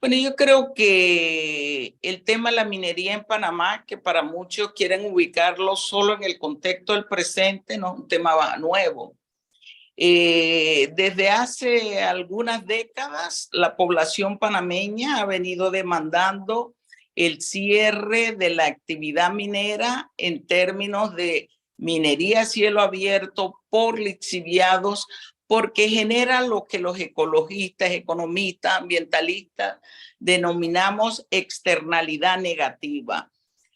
Bueno, yo creo que el tema de la minería en Panamá, que para muchos quieren ubicarlo solo en el contexto del presente, no es un tema nuevo. Desde hace algunas décadas, la población panameña ha venido demandando el cierre de la actividad minera en términos de minería a cielo abierto por lixiviados, porque genera lo que los ecologistas, economistas, ambientalistas denominamos externalidad negativa.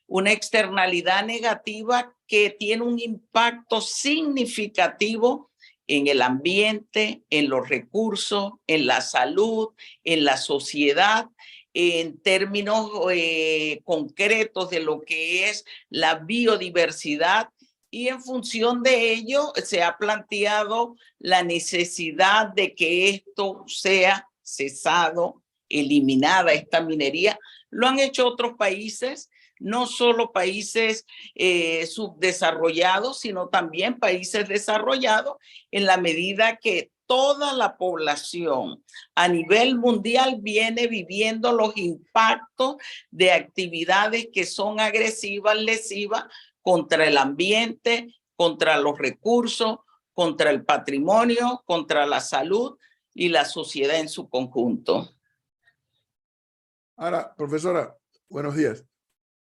Una externalidad negativa que tiene un impacto significativo en el ambiente, en los recursos, en la salud, en la sociedad, en términos concretos de lo que es la biodiversidad. Y en función de ello se ha planteado la necesidad de que esto sea cesado, eliminada esta minería. Lo han hecho otros países, no solo países subdesarrollados, sino también países desarrollados, en la medida que toda la población a nivel mundial viene viviendo los impactos de actividades que son agresivas, lesivas contra el ambiente, contra los recursos, contra el patrimonio, contra la salud y la sociedad en su conjunto. Ahora, profesora, buenos días.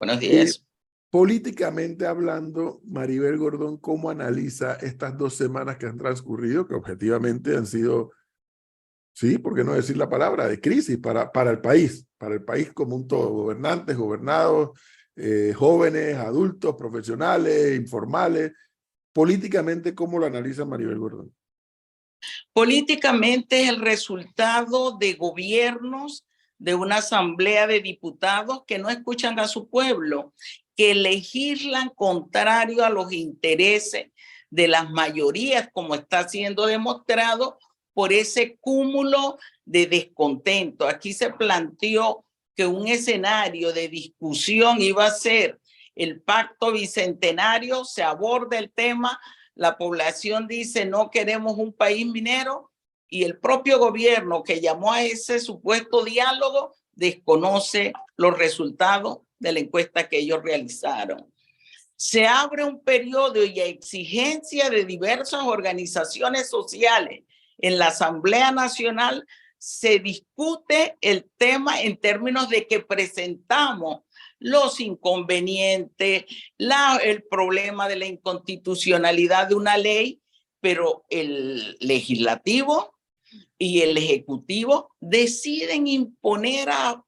Buenos días. Políticamente hablando, Maribel Gordón, ¿cómo analiza estas 2 semanas que han transcurrido, que objetivamente han sido, sí, por qué no decir la palabra, de crisis para el país como un todo, gobernantes, gobernados, jóvenes, adultos, profesionales, informales? Políticamente, ¿cómo lo analiza Maribel Gordón? Políticamente es el resultado de gobiernos, de una asamblea de diputados que no escuchan a su pueblo, que legislan contrario a los intereses de las mayorías, como está siendo demostrado por ese cúmulo de descontento. Aquí se planteó que un escenario de discusión iba a ser el pacto bicentenario, se aborda el tema, la población dice no queremos un país minero, y el propio gobierno que llamó a ese supuesto diálogo desconoce los resultados de la encuesta que ellos realizaron. Se abre un periodo y a exigencia de diversas organizaciones sociales en la Asamblea Nacional se discute el tema en términos de que presentamos los inconvenientes, el problema de la inconstitucionalidad de una ley, pero el legislativo y el ejecutivo deciden imponer a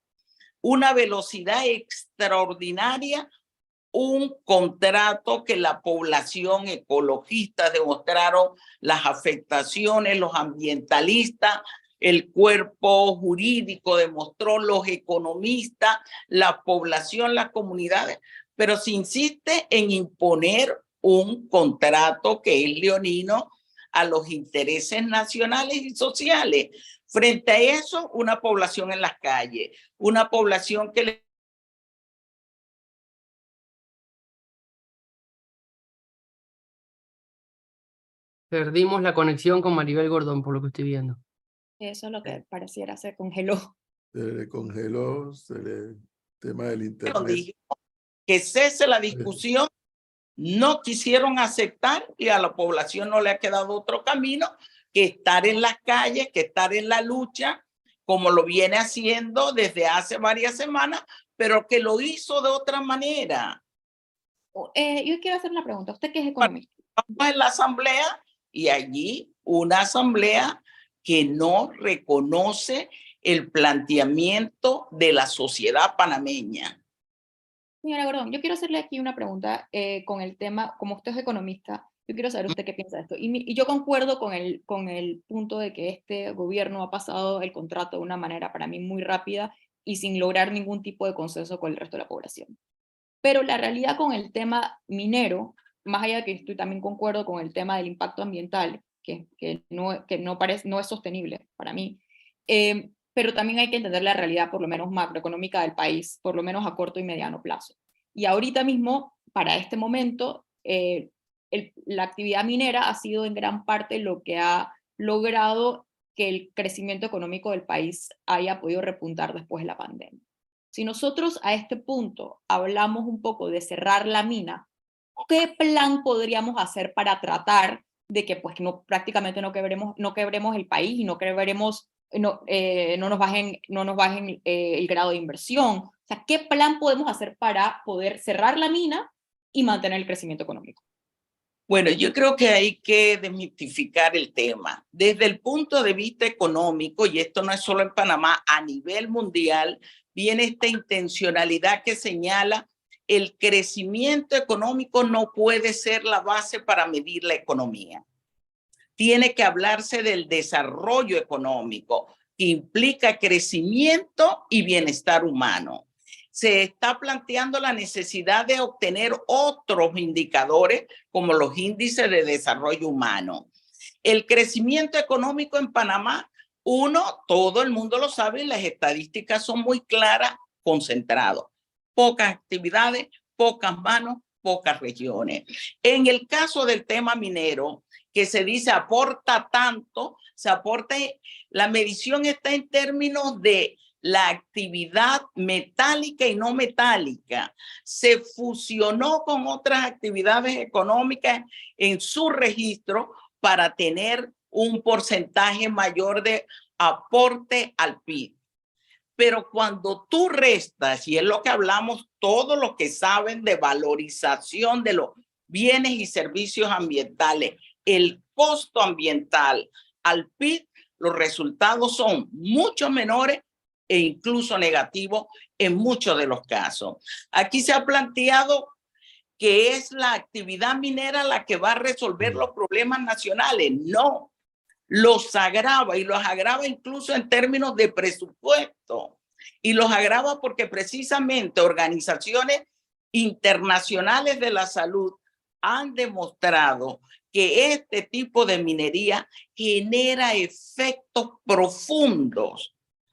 una velocidad extraordinaria un contrato que la población ecologista demostraron las afectaciones, los ambientalistas, el cuerpo jurídico demostró, los economistas, la población, las comunidades, pero se insiste en imponer un contrato que es leonino a los intereses nacionales y sociales. Frente a eso, una población en las calles, una población que le... Perdimos la conexión con Maribel Gordón, por lo que estoy viendo. Eso es lo que pareciera se congeló. Se le congeló, tema del internet. Que cese la discusión, no quisieron aceptar y a la población no le ha quedado otro camino que estar en las calles, que estar en la lucha, como lo viene haciendo desde hace varias semanas, pero que lo hizo de otra manera. Yo quiero hacer una pregunta. ¿Usted qué es economista? Estamos en la asamblea y allí una asamblea que no reconoce el planteamiento de la sociedad panameña. Señora Gordón, yo quiero hacerle aquí una pregunta con el tema, como usted es economista, yo quiero saber usted qué piensa de esto. Y yo concuerdo con el punto de que este gobierno ha pasado el contrato de una manera para mí muy rápida y sin lograr ningún tipo de consenso con el resto de la población. Pero la realidad con el tema minero, más allá de que estoy también concuerdo con el tema del impacto ambiental, que no es sostenible para mí, pero también hay que entender la realidad por lo menos macroeconómica del país, por lo menos a corto y mediano plazo. Y ahorita mismo, para este momento, la actividad minera ha sido en gran parte lo que ha logrado que el crecimiento económico del país haya podido repuntar después de la pandemia. Si nosotros a este punto hablamos un poco de cerrar la mina, ¿qué plan podríamos hacer para tratar de que pues, prácticamente no quebremos el país y no nos bajen el grado de inversión? O sea, ¿qué plan podemos hacer para poder cerrar la mina y mantener el crecimiento económico? Bueno, yo creo que hay que desmitificar el tema. Desde el punto de vista económico, y esto no es solo en Panamá, a nivel mundial, viene esta intencionalidad que señala el crecimiento económico no puede ser la base para medir la economía. Tiene que hablarse del desarrollo económico, que implica crecimiento y bienestar humano. Se está planteando la necesidad de obtener otros indicadores como los índices de desarrollo humano. El crecimiento económico en Panamá, todo el mundo lo sabe, las estadísticas son muy claras, concentrado. Pocas actividades, pocas manos, pocas regiones. En el caso del tema minero, que se dice aporta tanto, la medición está en términos de la actividad metálica y no metálica. Se fusionó con otras actividades económicas en su registro para tener un porcentaje mayor de aporte al PIB. Pero cuando tú restas, y es lo que hablamos todos los que saben de valorización de los bienes y servicios ambientales, el costo ambiental al PIB, los resultados son mucho menores e incluso negativos en muchos de los casos. Aquí se ha planteado que es la actividad minera la que va a resolver los problemas nacionales. No, los agrava, y los agrava incluso en términos de presupuesto. Y los agrava porque precisamente organizaciones internacionales de la salud han demostrado que este tipo de minería genera efectos profundos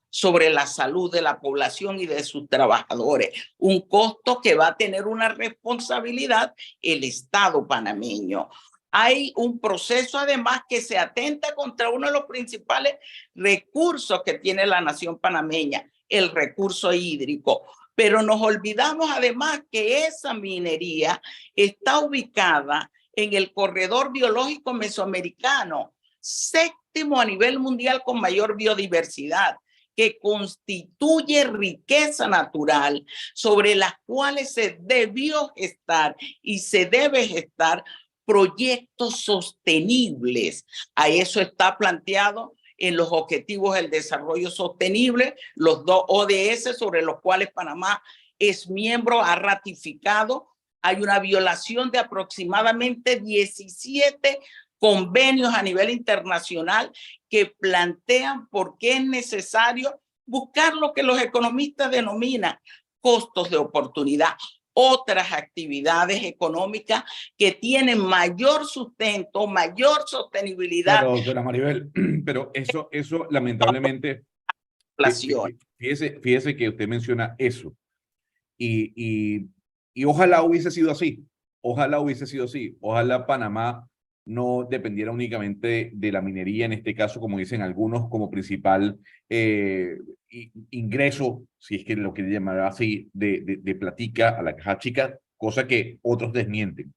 sobre la salud de la población y de sus trabajadores. Un costo que va a tener una responsabilidad el Estado panameño. Hay un proceso además que se atenta contra uno de los principales recursos que tiene la nación panameña, el recurso hídrico. Pero nos olvidamos además que esa minería está ubicada en el corredor biológico mesoamericano, séptimo a nivel mundial con mayor biodiversidad, que constituye riqueza natural sobre las cuales se debió gestar y se debe gestar proyectos sostenibles. A eso está planteado en los Objetivos del Desarrollo Sostenible, los 2 ODS sobre los cuales Panamá es miembro, ha ratificado. Hay una violación de aproximadamente 17 convenios a nivel internacional que plantean por qué es necesario buscar lo que los economistas denominan costos de oportunidad, otras actividades económicas que tienen mayor sustento, mayor sostenibilidad. Claro, doctora Maribel, pero eso lamentablemente, fíjese que usted menciona eso, y ojalá hubiese sido así, ojalá Panamá no dependiera únicamente de la minería, en este caso, como dicen algunos, como principal ingreso, si es que lo quiere llamar así, de platica a la caja chica, cosa que otros desmienten.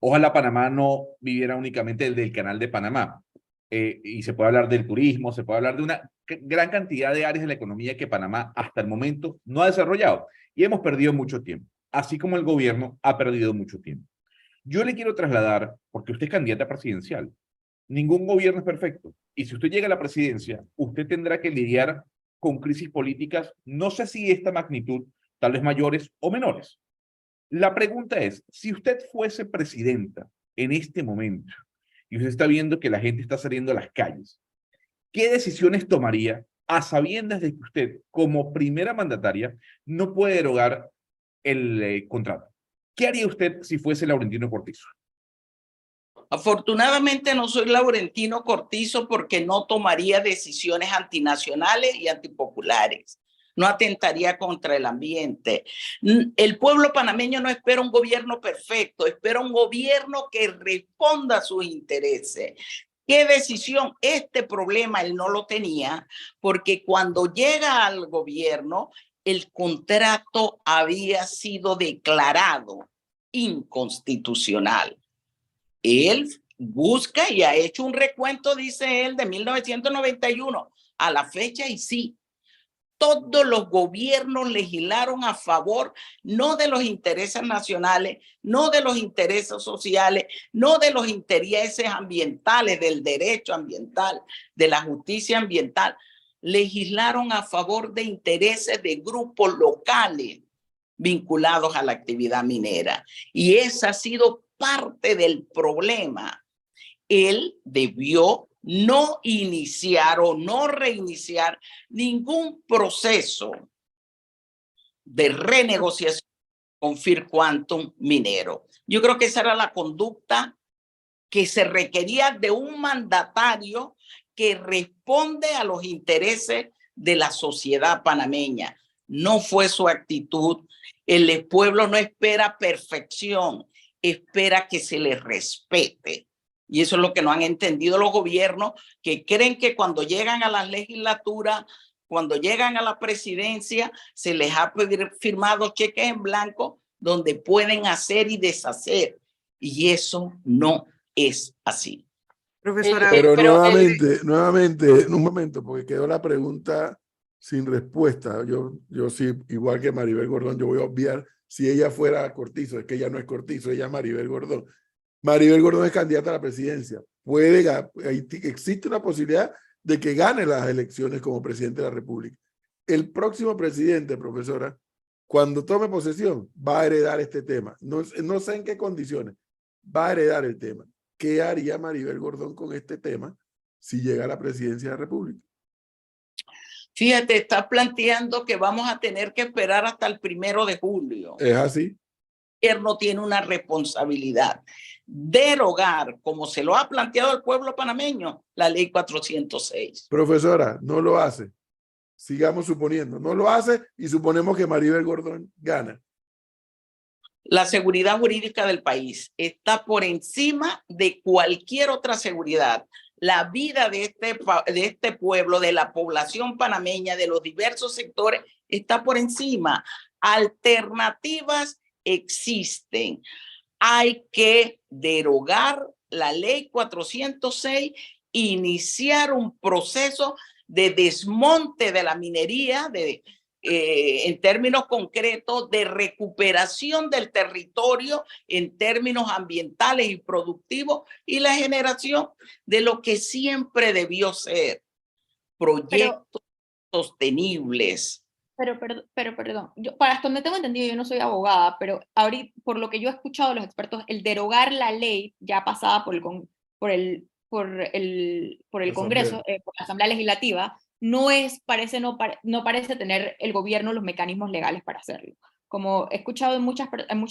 Ojalá Panamá no viviera únicamente del canal de Panamá. Y se puede hablar del turismo, se puede hablar de una gran cantidad de áreas de la economía que Panamá hasta el momento no ha desarrollado. Y hemos perdido mucho tiempo, así como el gobierno ha perdido mucho tiempo. Yo le quiero trasladar, porque usted es candidata presidencial, ningún gobierno es perfecto. Y si usted llega a la presidencia, usted tendrá que lidiar con crisis políticas, no sé si de esta magnitud, tal vez mayores o menores. La pregunta es, si usted fuese presidenta en este momento y usted está viendo que la gente está saliendo a las calles, ¿qué decisiones tomaría a sabiendas de que usted, como primera mandataria, no puede derogar el contrato? ¿Qué haría usted si fuese Laurentino Cortizo? Afortunadamente no soy Laurentino Cortizo porque no tomaría decisiones antinacionales y antipopulares. No atentaría contra el ambiente. El pueblo panameño no espera un gobierno perfecto, espera un gobierno que responda a sus intereses. ¿Qué decisión? Este problema él no lo tenía porque cuando llega al gobierno, el contrato había sido declarado inconstitucional. Él busca y ha hecho un recuento, dice él, de 1991 a la fecha y sí, todos los gobiernos legislaron a favor, no de los intereses nacionales, no de los intereses sociales, no de los intereses ambientales, del derecho ambiental, de la justicia ambiental. Legislaron a favor de intereses de grupos locales vinculados a la actividad minera. Y esa ha sido parte del problema. Él debió no iniciar o no reiniciar ningún proceso de renegociación con First Quantum minero. Yo creo que esa era la conducta que se requería de un mandatario que responde a los intereses de la sociedad panameña. No fue su actitud. El pueblo no espera perfección, espera que se le respete. Y eso es lo que no han entendido los gobiernos, que creen que cuando llegan a la legislatura, cuando llegan a la presidencia, se les ha firmado cheques en blanco donde pueden hacer y deshacer. Y eso no es así. Profesora, Pero pero nuevamente, en un momento, porque quedó la pregunta sin respuesta. Yo sí, igual que Maribel Gordón, yo voy a obviar si ella fuera Cortizo, es que ella no es Cortizo, ella es Maribel Gordón. Maribel Gordón es candidata a la presidencia. Existe una posibilidad de que gane las elecciones como presidente de la República. El próximo presidente, profesora, cuando tome posesión, va a heredar este tema. No sé en qué condiciones, va a heredar el tema. ¿Qué haría Maribel Gordón con este tema si llega a la presidencia de la República? Fíjate, está planteando que vamos a tener que esperar hasta el 1 de julio. ¿Es así? El gobierno tiene una responsabilidad: derogar, como se lo ha planteado el pueblo panameño, la ley 406. Profesora, no lo hace. Sigamos suponiendo. No lo hace y suponemos que Maribel Gordón gana. La seguridad jurídica del país está por encima de cualquier otra seguridad. La vida de este pueblo, de la población panameña, de los diversos sectores, está por encima. Alternativas existen. Hay que derogar la ley 406, iniciar un proceso de desmonte de la minería, en términos concretos, de recuperación del territorio en términos ambientales y productivos, y la generación de lo que siempre debió ser proyectos sostenibles. Pero perdón, para hasta donde tengo entendido, yo no soy abogada, pero ahorita, por lo que yo he escuchado de los expertos, el derogar la ley ya pasada por el Congreso, por la Asamblea Legislativa, no parece tener el gobierno los mecanismos legales para hacerlo. Como he escuchado en muchas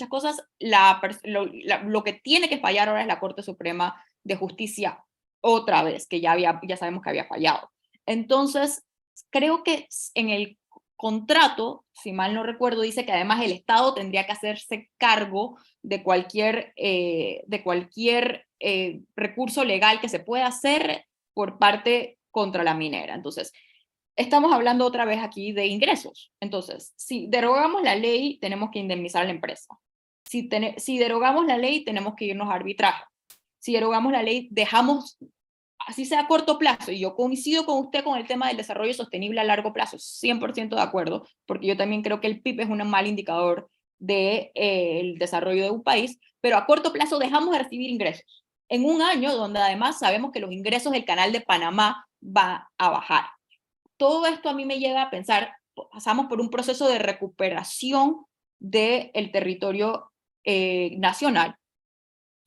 cosas, lo que tiene que fallar ahora es la Corte Suprema de Justicia otra vez, que ya sabemos que había fallado. Entonces, creo que en el contrato, si mal no recuerdo, dice que además el Estado tendría que hacerse cargo de cualquier recurso legal que se pueda hacer por parte contra la minera. Entonces, estamos hablando otra vez aquí de ingresos. Entonces, si derogamos la ley, tenemos que indemnizar a la empresa. Si derogamos la ley, tenemos que irnos a arbitraje. Si derogamos la ley, dejamos, así sea a corto plazo, y yo coincido con usted con el tema del desarrollo sostenible a largo plazo, 100% de acuerdo, porque yo también creo que el PIB es un mal indicador del desarrollo de un país, pero a corto plazo dejamos de recibir ingresos. En un año donde además sabemos que los ingresos del Canal de Panamá va a bajar. Todo esto a mí me llega a pensar, pasamos por un proceso de recuperación del territorio nacional.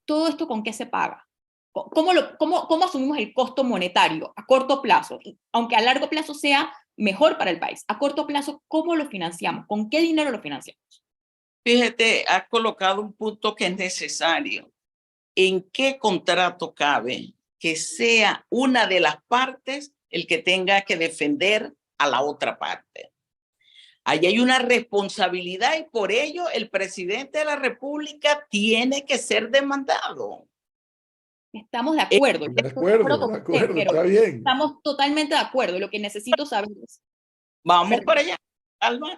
¿Todo esto con qué se paga? ¿Cómo asumimos el costo monetario a corto plazo? Aunque a largo plazo sea mejor para el país. A corto plazo, ¿cómo lo financiamos? ¿Con qué dinero lo financiamos? Fíjate, has colocado un punto que es necesario. ¿En qué contrato cabe que sea una de las partes el que tenga que defender a la otra parte? Ahí hay una responsabilidad y por ello el presidente de la República tiene que ser demandado. Estamos de acuerdo. De Yo estoy de acuerdo, con de usted, acuerdo, pero está bien. estamos totalmente de acuerdo. Lo que necesito saber es, Vamos para allá,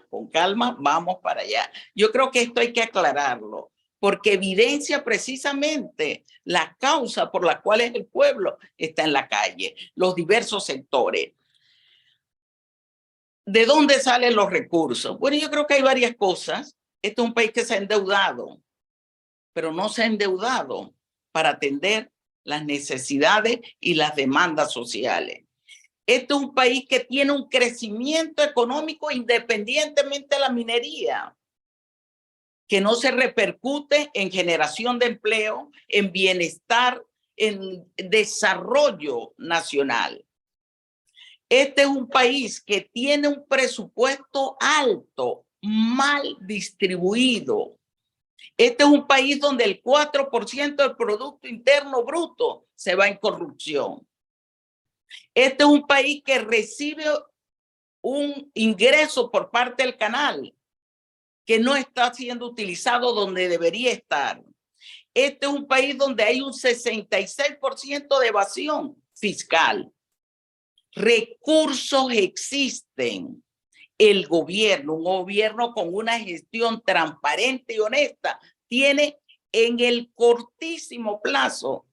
con calma, vamos para allá. Yo creo que esto hay que aclararlo, porque evidencia precisamente la causa por la cual el pueblo está en la calle, los diversos sectores. ¿De dónde salen los recursos? Bueno, yo creo que hay varias cosas. Este es un país que se ha endeudado, pero no se ha endeudado para atender las necesidades y las demandas sociales. Este es un país que tiene un crecimiento económico independientemente de la minería, que no se repercute en generación de empleo, en bienestar, en desarrollo nacional. Este es un país que tiene un presupuesto alto, mal distribuido. Este es un país donde el 4% del Producto Interno Bruto se va en corrupción. Este es un país que recibe un ingreso por parte del canal que no está siendo utilizado donde debería estar. Este es un país donde hay un 66% de evasión fiscal. Recursos existen. El gobierno, un gobierno con una gestión transparente y honesta, tiene en el cortísimo plazo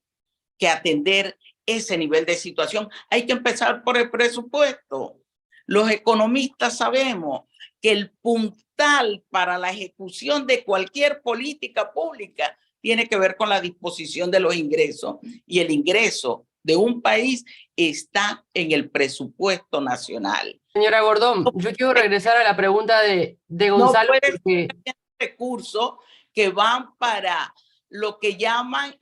que atender ese nivel de situación. Hay que empezar por el presupuesto. Los economistas sabemos que el puntal para la ejecución de cualquier política pública tiene que ver con la disposición de los ingresos, y el ingreso de un país está en el presupuesto nacional. Señora Gordón, yo quiero regresar a la pregunta de Gonzalo. No puede Porque ser recursos que van para lo que llaman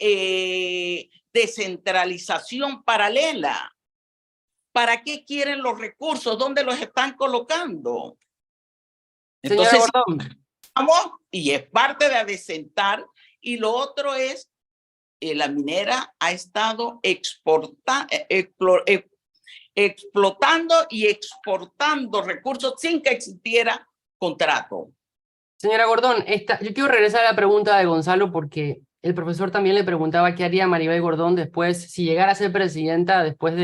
descentralización paralela. ¿Para qué quieren los recursos? ¿Dónde los están colocando? señora Entonces, Gordón, vamos, y es parte de adecentar, y lo otro es, la minera ha estado explotando y exportando recursos sin que existiera contrato. señora Gordón, yo quiero regresar a la pregunta de Gonzalo porque el profesor también le preguntaba qué haría Maribel Gordón después, si llegara a ser presidenta después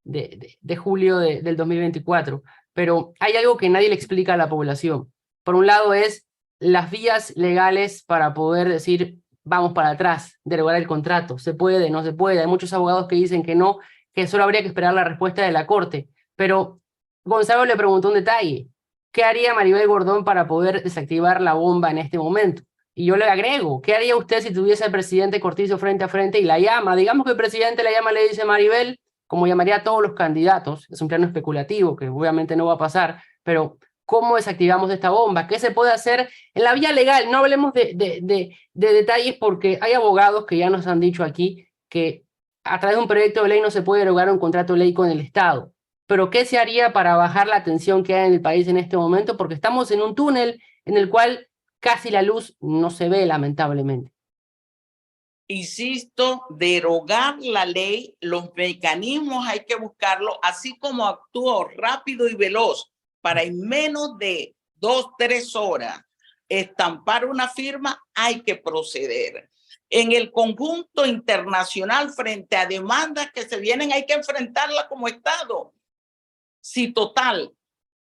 de julio del 2024. Pero hay algo que nadie le explica a la población. Por un lado es las vías legales para poder decir, vamos para atrás, derogar el contrato. ¿Se puede? ¿No se puede? Hay muchos abogados que dicen que no, que solo habría que esperar la respuesta de la Corte. Pero Gonzalo le preguntó un detalle. ¿Qué haría Maribel Gordón para poder desactivar la bomba en este momento? Y yo le agrego, ¿qué haría usted si tuviese al presidente Cortizo frente a frente y la llama? Digamos que el presidente la llama, le dice Maribel, como llamaría a todos los candidatos, es un plano especulativo que obviamente no va a pasar, pero ¿cómo desactivamos esta bomba? ¿Qué se puede hacer en la vía legal? No hablemos de detalles porque hay abogados que ya nos han dicho aquí que a través de un proyecto de ley no se puede derogar un contrato de ley con el Estado. Pero ¿qué se haría para bajar la tensión que hay en el país en este momento? Porque estamos en un túnel en el cual casi la luz no se ve, lamentablemente. Insisto, derogar la ley, los mecanismos hay que buscarlo, así como actuó rápido y veloz para en menos de 2, 3 horas estampar una firma, hay que proceder. En el conjunto internacional, frente a demandas que se vienen, hay que enfrentarla como Estado. Si total,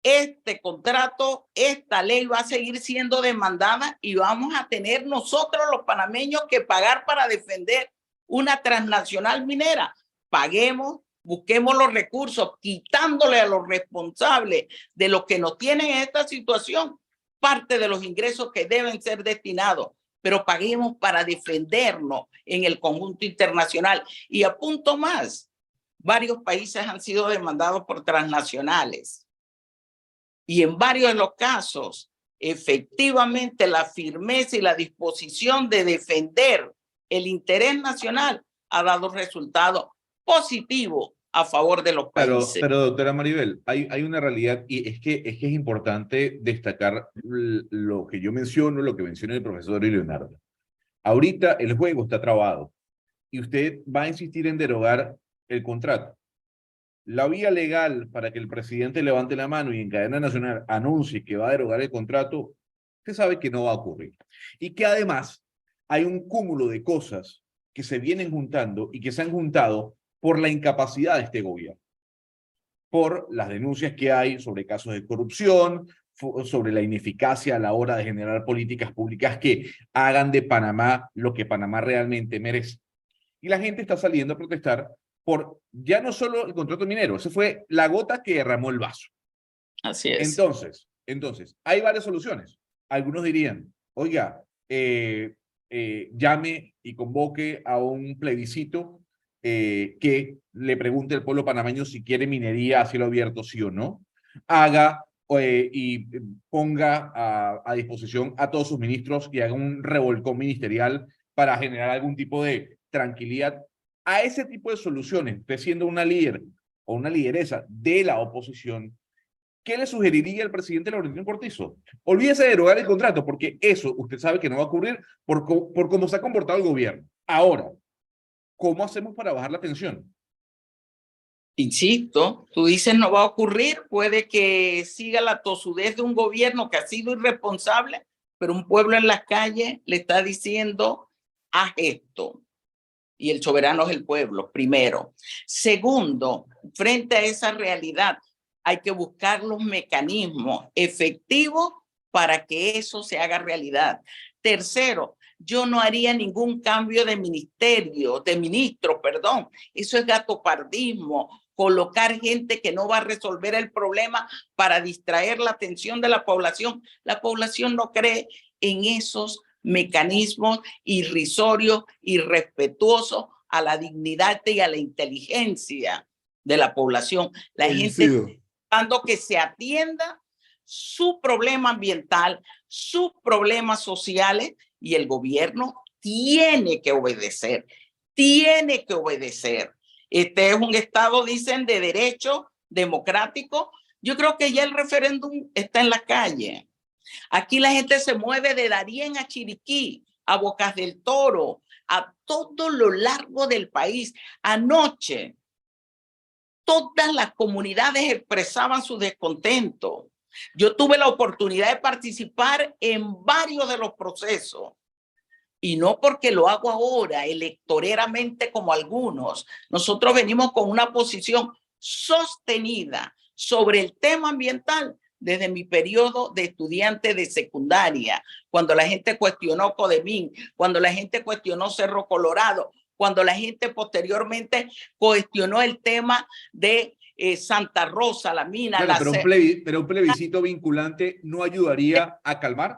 este contrato, esta ley va a seguir siendo demandada y vamos a tener nosotros los panameños que pagar para defender una transnacional minera. Paguemos, busquemos los recursos, quitándole a los responsables de los que nos tienen en esta situación parte de los ingresos que deben ser destinados, pero paguemos para defendernos en el conjunto internacional. Y apunto más, varios países han sido demandados por transnacionales. Y en varios de los casos, efectivamente, la firmeza y la disposición de defender el interés nacional ha dado resultados positivos a favor de los países. Pero doctora Maribel, hay una realidad y es que es importante destacar lo que yo menciono, lo que menciona el profesor Leonardo. Ahorita el juego está trabado y usted va a insistir en derogar el contrato. La vía legal para que el presidente levante la mano y en cadena nacional anuncie que va a derogar el contrato, usted sabe que no va a ocurrir. Y que además hay un cúmulo de cosas que se vienen juntando y que se han juntado por la incapacidad de este gobierno, por las denuncias que hay sobre casos de corrupción, sobre la ineficacia a la hora de generar políticas públicas que hagan de Panamá lo que Panamá realmente merece. Y la gente está saliendo a protestar por ya no solo el contrato minero, esa fue la gota que derramó el vaso. Así es. Entonces, hay varias soluciones. Algunos dirían, oiga, llame y convoque a un plebiscito que le pregunte al pueblo panameño si quiere minería a cielo abierto, sí o no. Haga y ponga a disposición a todos sus ministros y haga un revolcón ministerial para generar algún tipo de tranquilidad. A ese tipo de soluciones, usted siendo una líder o una lideresa de la oposición, ¿qué le sugeriría al presidente Laurentino Cortizo? Olvídese de derogar el contrato, porque eso usted sabe que no va a ocurrir por cómo se ha comportado el gobierno. Ahora, ¿cómo hacemos para bajar la tensión? Insisto, tú dices no va a ocurrir, puede que siga la tosudez de un gobierno que ha sido irresponsable, pero un pueblo en las calles le está diciendo, haz esto. Y el soberano es el pueblo, primero. Segundo, frente a esa realidad, hay que buscar los mecanismos efectivos para que eso se haga realidad. Tercero, yo no haría ningún cambio de ministro, perdón. Eso es gatopardismo, colocar gente que no va a resolver el problema para distraer la atención de la población. La población no cree en esos mecanismos irrisorios, irrespetuosos a la dignidad y a la inteligencia de la población. La gente está buscando que se atienda su problema ambiental, sus problemas sociales, y el gobierno tiene que obedecer, tiene que obedecer. Este es un estado, dicen, de derecho democrático. Yo creo que ya el referéndum está en la calle. Aquí la gente se mueve de Darién a Chiriquí, a Bocas del Toro, a todo lo largo del país. Anoche, todas las comunidades expresaban su descontento. Yo tuve la oportunidad de participar en varios de los procesos. Y no porque lo hago ahora electoreramente como algunos. Nosotros venimos con una posición sostenida sobre el tema ambiental desde mi periodo de estudiante de secundaria, cuando la gente cuestionó Codemín, cuando la gente cuestionó Cerro Colorado, cuando la gente posteriormente cuestionó el tema de Santa Rosa, la mina. Claro, pero un plebiscito vinculante no ayudaría a calmar.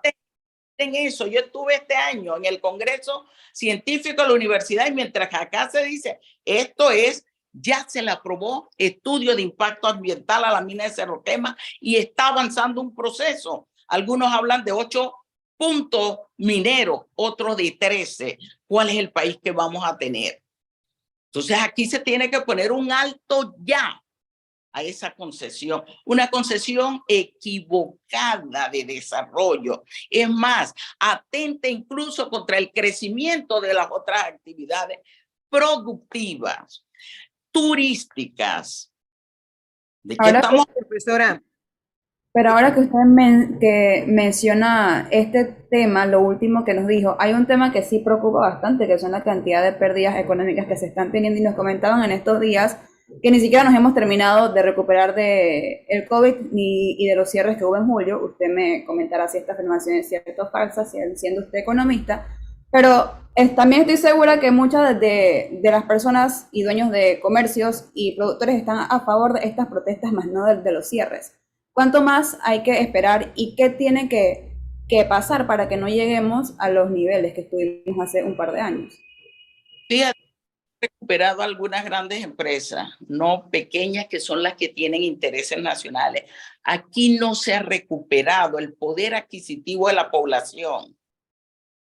En eso, yo estuve este año en el Congreso Científico de la Universidad y mientras acá se dice, esto es, ya se le aprobó estudio de impacto ambiental a la mina de Cerro Quema y está avanzando un proceso. Algunos hablan de 8 puntos mineros, otros de 13. ¿Cuál es el país que vamos a tener? Entonces aquí se tiene que poner un alto ya a esa concesión, una concesión equivocada de desarrollo. Es más, atenta incluso contra el crecimiento de las otras actividades productivas, turísticas. ¿De qué estamos? Profesora, Pero ahora que usted que menciona este tema, lo último que nos dijo, hay un tema que sí preocupa bastante, que son la cantidad de pérdidas económicas que se están teniendo y nos comentaban en estos días que ni siquiera nos hemos terminado de recuperar del COVID y de los cierres que hubo en julio. Usted me comentará si esta afirmación es cierta o falsa, siendo usted economista, pero también estoy segura que muchas de las personas y dueños de comercios y productores están a favor de estas protestas, más no de los cierres. ¿Cuánto más hay que esperar y qué tiene que pasar para que no lleguemos a los niveles que estuvimos hace un par de años? Fíjate, he recuperado algunas grandes empresas, no pequeñas, que son las que tienen intereses nacionales. Aquí no se ha recuperado el poder adquisitivo de la población,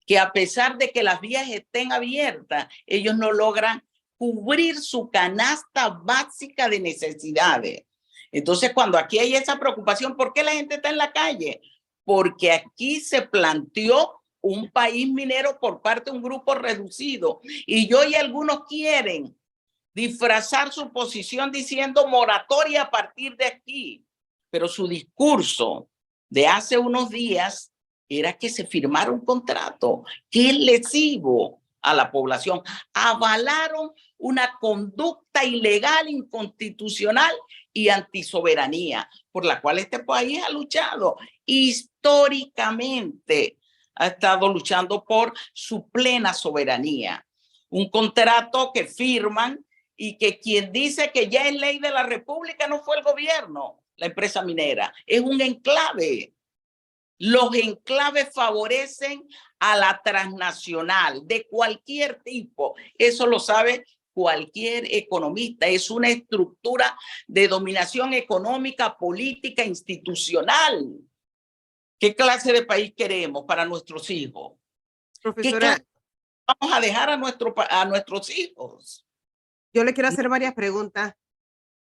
que a pesar de que las vías estén abiertas, ellos no logran cubrir su canasta básica de necesidades. Entonces, cuando aquí hay esa preocupación, ¿por qué la gente está en la calle? Porque aquí se planteó un país minero por parte de un grupo reducido. Y algunos quieren disfrazar su posición diciendo moratoria a partir de aquí. Pero su discurso de hace unos días era que se firmara un contrato que es lesivo a la población. Avalaron una conducta ilegal, inconstitucional y antisoberanía, por la cual este país ha luchado históricamente, ha estado luchando por su plena soberanía. Un contrato que firman y que quien dice que ya es ley de la República no fue el gobierno, la empresa minera, es un enclave. Los enclaves favorecen a la transnacional de cualquier tipo. Eso lo sabe cualquier economista. Es una estructura de dominación económica, política, institucional. ¿Qué clase de país queremos para nuestros hijos? Profesora, ¿Qué vamos a dejar a nuestros hijos? yo le quiero hacer varias preguntas.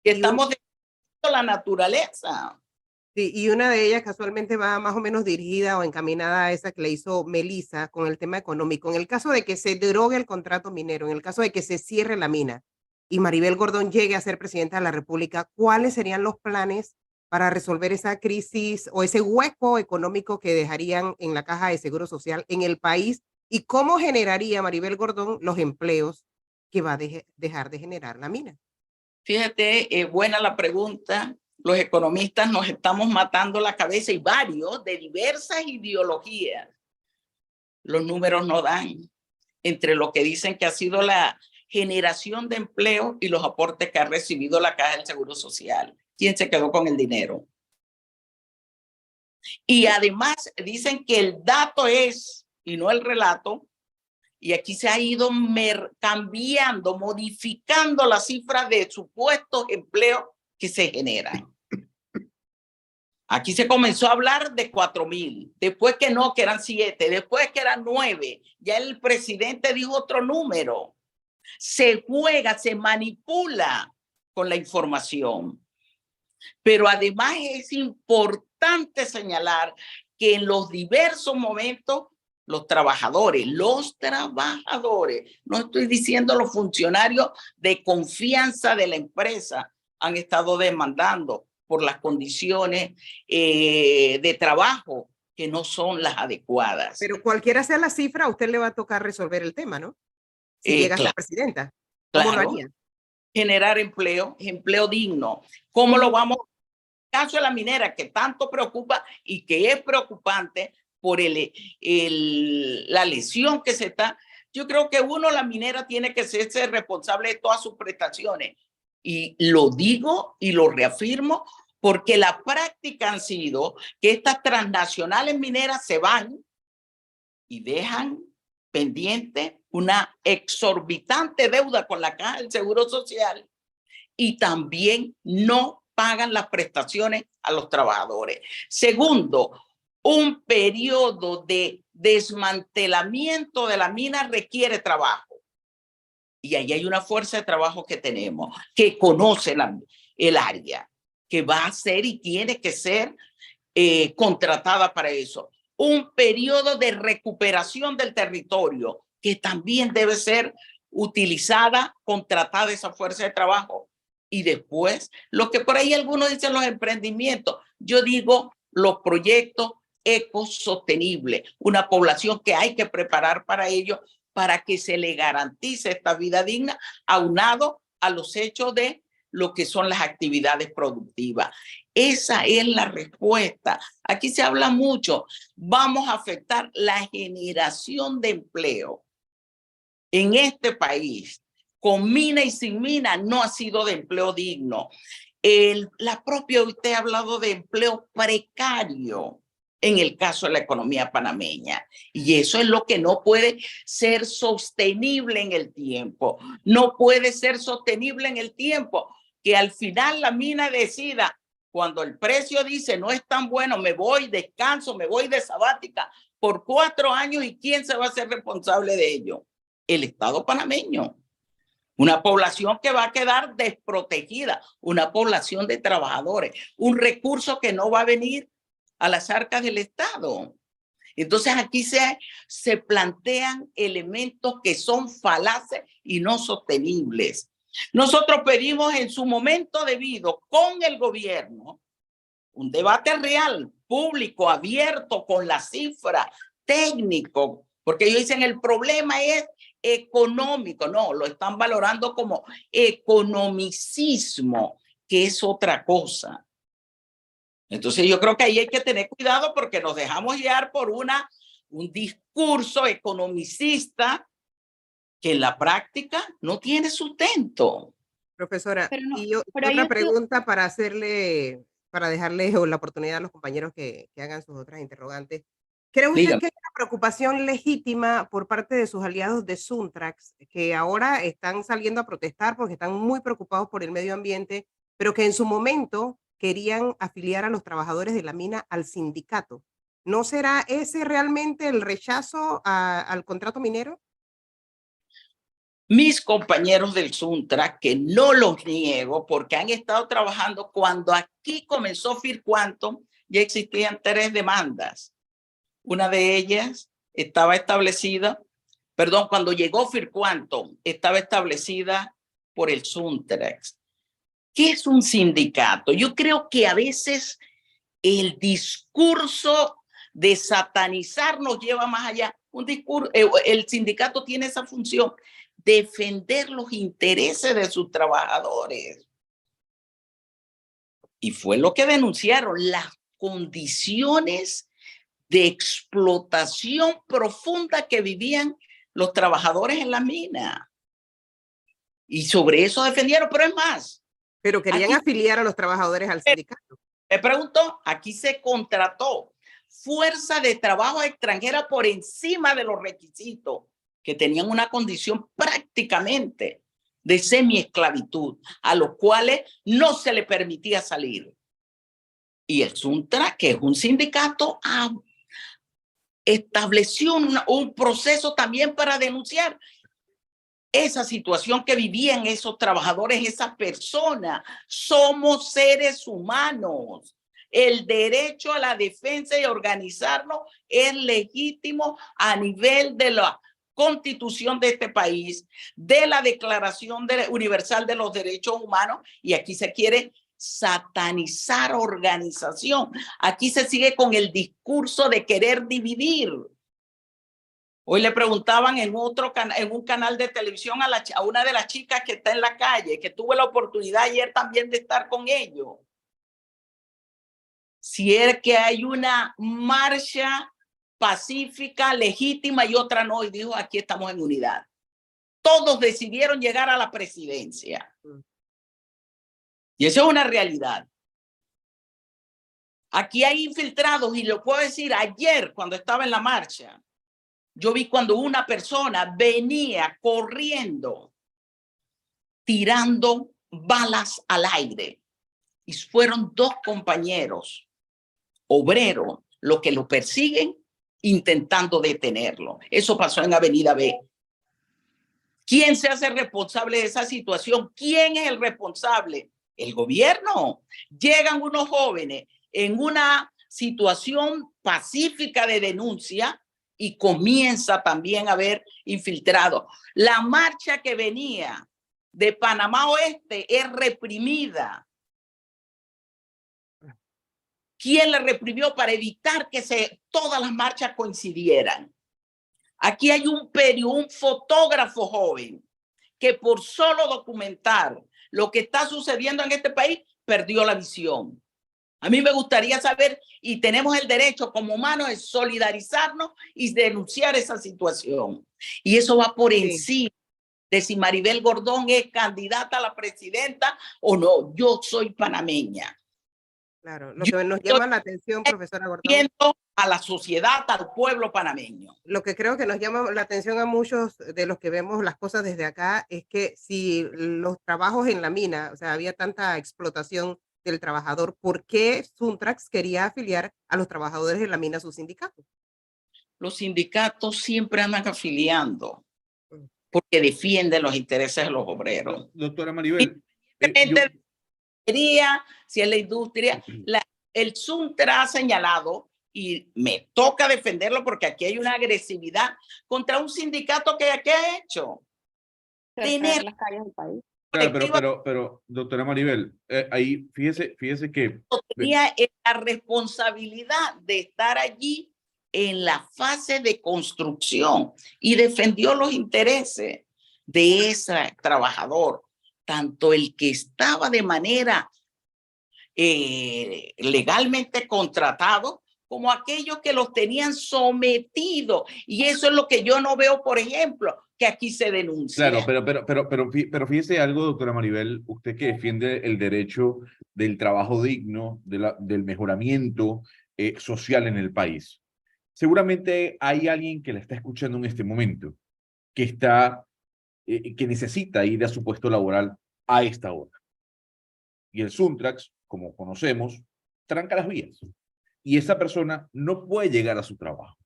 Que estamos destruyendo la naturaleza. Sí, y una de ellas casualmente va más o menos dirigida o encaminada a esa que le hizo Melissa con el tema económico. En el caso de que se derogue el contrato minero, en el caso de que se cierre la mina y Maribel Gordón llegue a ser presidenta de la República, ¿cuáles serían los planes para resolver esa crisis o ese hueco económico que dejarían en la Caja de Seguro Social en el país? ¿Y cómo generaría Maribel Gordón los empleos que va a dejar de generar la mina? Fíjate, buena la pregunta. Los economistas nos estamos matando la cabeza y varios de diversas ideologías. Los números no dan entre lo que dicen que ha sido la generación de empleo y los aportes que ha recibido la Caja del Seguro Social. ¿Quién se quedó con el dinero? Y además dicen que el dato es, y no el relato, y aquí se ha ido cambiando, modificando la cifra de supuestos empleos que se generan. Aquí se comenzó a hablar de 4,000, después que no, que eran 7, después que eran 9. Ya el presidente dijo otro número. Se juega, se manipula con la información. Pero además es importante señalar que en los diversos momentos los trabajadores, no estoy diciendo los funcionarios de confianza de la empresa, han estado demandando por las condiciones de trabajo que no son las adecuadas. Pero cualquiera sea la cifra, a usted le va a tocar resolver el tema, ¿no? Si llega a ser presidenta. ¿Cómo lo haría? Generar empleo digno. ¿Cómo lo vamos? El caso de la minera, que tanto preocupa y que es preocupante por la lesión que se está. Yo creo que la minera tiene que ser responsable de todas sus prestaciones. Y lo digo y lo reafirmo porque la práctica han sido que estas transnacionales mineras se van y dejan pendiente una exorbitante deuda con la Caja del Seguro Social y también no pagan las prestaciones a los trabajadores. Segundo, un periodo de desmantelamiento de la mina requiere trabajo. Y ahí hay una fuerza de trabajo que tenemos, que conoce el área, que va a ser y tiene que ser contratada para eso. Un periodo de recuperación del territorio, que también debe ser utilizada, contratada esa fuerza de trabajo. Y después, lo que por ahí algunos dicen los emprendimientos, yo digo los proyectos ecosostenibles, una población que hay que preparar para ello, para que se le garantice esta vida digna, aunado a los hechos de lo que son las actividades productivas. Esa es la respuesta. Aquí se habla mucho, vamos a afectar la generación de empleo en este país. Con mina y sin mina no ha sido de empleo digno. La propia usted ha hablado de empleo precario en el caso de la economía panameña. Y eso es lo que no puede ser sostenible en el tiempo. No puede ser sostenible en el tiempo que al final la mina decida, cuando el precio dice no es tan bueno, me voy, descanso, me voy de sabática por 4 años y ¿quién se va a hacer responsable de ello? El Estado panameño. Una población que va a quedar desprotegida, una población de trabajadores, un recurso que no va a venir a las arcas del Estado. Entonces aquí se plantean elementos que son falaces y no sostenibles. Nosotros pedimos en su momento debido con el gobierno un debate real, público, abierto, con la cifra, técnico, porque ellos dicen el problema es económico, no, lo están valorando como economicismo, que es otra cosa. Entonces yo creo que ahí hay que tener cuidado porque nos dejamos guiar por un discurso economicista que en la práctica no tiene sustento. Profesora, Pero no, y yo pero ahí otra esto- pregunta para dejarle la oportunidad a los compañeros que hagan sus otras interrogantes. ¿Cree usted Dígame. que hay una preocupación legítima por parte de sus aliados de Suntrax, que ahora están saliendo a protestar porque están muy preocupados por el medio ambiente, pero que en su momento querían afiliar a los trabajadores de la mina al sindicato? ¿No será ese realmente el rechazo al contrato minero? Mis compañeros del Suntra, que no los niego porque han estado trabajando cuando aquí comenzó Firquantum, ya existían 3 demandas. Una de ellas estaba establecida, perdón, cuando llegó Firquantum, estaba establecida por el Suntrax. ¿Qué es un sindicato? Yo creo que a veces el discurso de satanizar nos lleva más allá. El sindicato tiene esa función, defender los intereses de sus trabajadores. Y fue lo que denunciaron, las condiciones de explotación profunda que vivían los trabajadores en la mina. Y sobre eso defendieron, pero es más. Pero querían afiliar a los trabajadores al sindicato. Me pregunto, aquí se contrató fuerza de trabajo extranjera por encima de los requisitos, que tenían una condición prácticamente de semiesclavitud, a los cuales no se le permitía salir. Y el Suntra, que es un sindicato, estableció un proceso también para denunciar esa situación que vivían esos trabajadores, esas personas. Somos seres humanos. El derecho a la defensa y organizarnos es legítimo a nivel de la Constitución de este país, de la Declaración Universal de los Derechos Humanos, y aquí se quiere satanizar organización. Aquí se sigue con el discurso de querer dividir. Hoy le preguntaban en un canal de televisión a una de las chicas que está en la calle, que tuve la oportunidad ayer también de estar con ellos, si es que hay una marcha pacífica, legítima y otra no, y dijo, aquí estamos en unidad. Todos decidieron llegar a la presidencia. Y eso es una realidad. Aquí hay infiltrados, y lo puedo decir, ayer cuando estaba en la marcha, yo vi cuando una persona venía corriendo, tirando balas al aire, y fueron 2 compañeros obreros los que lo persiguen intentando detenerlo. Eso pasó en Avenida B. ¿Quién se hace responsable de esa situación? ¿Quién es el responsable? El gobierno. Llegan unos jóvenes en una situación pacífica de denuncia y comienza también a haber infiltrados. La marcha que venía de Panamá Oeste es reprimida. ¿Quién la reprimió para evitar que todas las marchas coincidieran? Aquí hay un fotógrafo joven que por solo documentar lo que está sucediendo en este país perdió la visión. A mí me gustaría saber, y tenemos el derecho como humanos de solidarizarnos y denunciar esa situación. Y eso va por encima de si Maribel Gordón es candidata a la presidenta o no. Yo soy panameña. Claro, lo que nos llama la atención, profesora Gordón, a la sociedad, al pueblo panameño. Lo que creo que nos llama la atención a muchos de los que vemos las cosas desde acá es que si los trabajos en la mina, o sea, había tanta explotación del trabajador, ¿por qué Suntrax quería afiliar a los trabajadores de la mina a su sindicato? Los sindicatos siempre andan afiliando porque defienden los intereses de los obreros. Doctora Maribel, si es la industria, el Suntra ha señalado, y me toca defenderlo porque aquí hay una agresividad contra un sindicato que ha hecho. Tener las calles del país. Claro, pero doctora Maribel, ahí fíjese que tenía la responsabilidad de estar allí en la fase de construcción y defendió los intereses de ese trabajador, tanto el que estaba de manera legalmente contratado, como aquellos que los tenían sometidos. Y eso es lo que yo no veo, por ejemplo, que aquí se denuncia. Claro, pero fíjese algo, doctora Maribel, usted que defiende el derecho del trabajo digno, del mejoramiento social en el país. Seguramente hay alguien que la está escuchando en este momento, que necesita ir a su puesto laboral a esta hora. Y el Suntrax, como conocemos, tranca las vías. Y esa persona no puede llegar a su trabajo.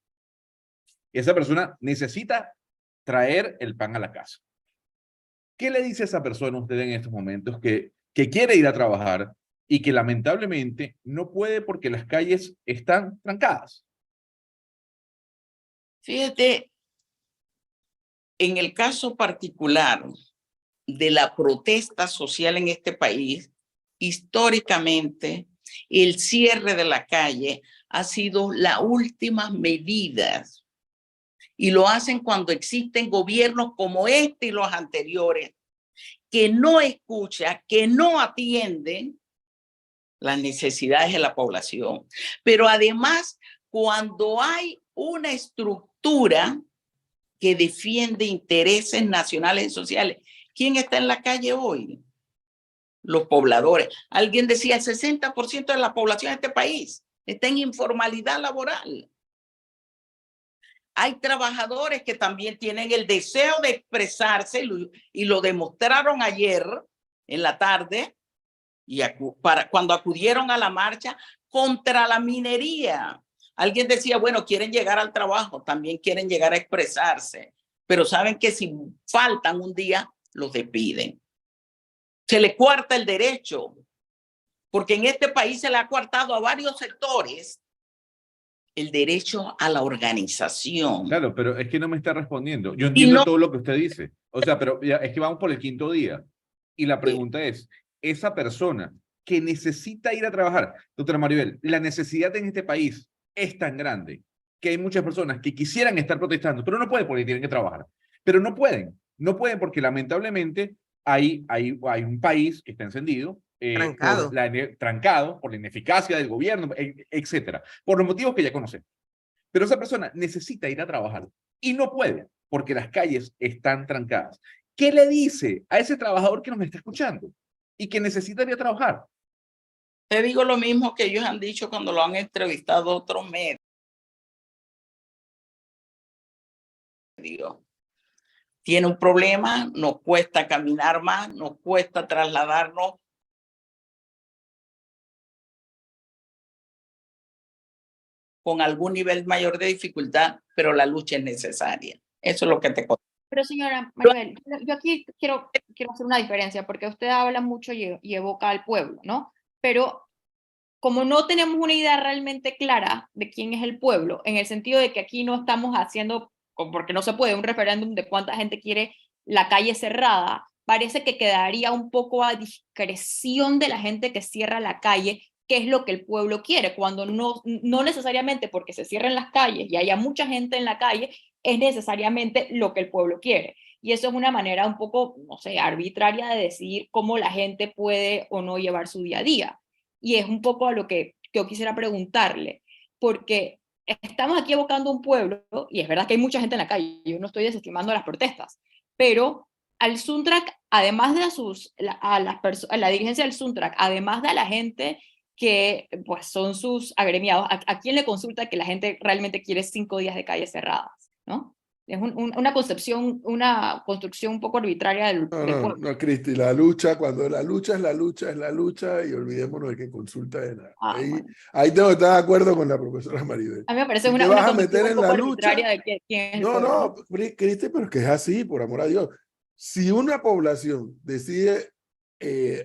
Esa persona necesita traer el pan a la casa. ¿Qué le dice a esa persona a usted en estos momentos que quiere ir a trabajar y que lamentablemente no puede porque las calles están trancadas? Fíjate, en el caso particular de la protesta social en este país, históricamente el cierre de la calle ha sido la última medida, y lo hacen cuando existen gobiernos como este y los anteriores que no escuchan, que no atienden las necesidades de la población. Pero además, cuando hay una estructura que defiende intereses nacionales y sociales, ¿quién está en la calle hoy? Los pobladores. Alguien decía, el 60% de la población de este país está en informalidad laboral. Hay trabajadores que también tienen el deseo de expresarse y lo demostraron ayer en la tarde y cuando acudieron a la marcha contra la minería. Alguien decía, bueno, quieren llegar al trabajo, también quieren llegar a expresarse, pero saben que si faltan un día, los despiden. Se le cuarta el derecho, porque en este país se le ha coartado a varios sectores el derecho a la organización. Claro, pero es que no me está respondiendo. Yo entiendo todo lo que usted dice. O sea, pero ya, es que vamos por el quinto día. Y la pregunta es, esa persona que necesita ir a trabajar, doctora Maribel, la necesidad en este país es tan grande que hay muchas personas que quisieran estar protestando, pero no pueden porque tienen que trabajar. Pero no pueden porque lamentablemente hay un país que está encendido, Trancado. trancado por la ineficacia del gobierno, etcétera, por los motivos que ya conocemos. Pero esa persona necesita ir a trabajar y no puede porque las calles están trancadas. ¿Qué le dice a ese trabajador que nos está escuchando y que necesita ir a trabajar? Te digo lo mismo que ellos han dicho cuando lo han entrevistado otros medios. Tiene un problema, nos cuesta caminar más, nos cuesta trasladarnos con algún nivel mayor de dificultad, pero la lucha es necesaria. Eso es lo que te conté. Pero señora Maribel, yo aquí quiero hacer una diferencia, porque usted habla mucho y evoca al pueblo, ¿no? Pero como no tenemos una idea realmente clara de quién es el pueblo, en el sentido de que aquí no estamos haciendo, porque no se puede, un referéndum de cuánta gente quiere la calle cerrada, parece que quedaría un poco a discreción de la gente que cierra la calle qué es lo que el pueblo quiere, cuando no necesariamente porque se cierren las calles y haya mucha gente en la calle, es necesariamente lo que el pueblo quiere. Y eso es una manera un poco, no sé, arbitraria de decidir cómo la gente puede o no llevar su día a día. Y es un poco a lo que yo quisiera preguntarle, porque estamos aquí evocando un pueblo, y es verdad que hay mucha gente en la calle, yo no estoy desestimando las protestas, pero al Suntrack, además de a la dirigencia del Suntrack, además de a la gente que pues son sus agremiados, ¿a quién le consulta que la gente realmente quiere 5 días de calles cerradas? ¿No? Es una construcción un poco arbitraria del pueblo. No, Cristi, la lucha, cuando la lucha es la lucha, es la lucha, y olvidémonos de que consulta de nada. Ahí tengo que estar de acuerdo con la profesora Maribel. A mí me parece Si una vas a construcción meter un en poco la lucha, arbitraria de quién es el pueblo. no, Cristi, pero es que es así, por amor a Dios. Si una población decide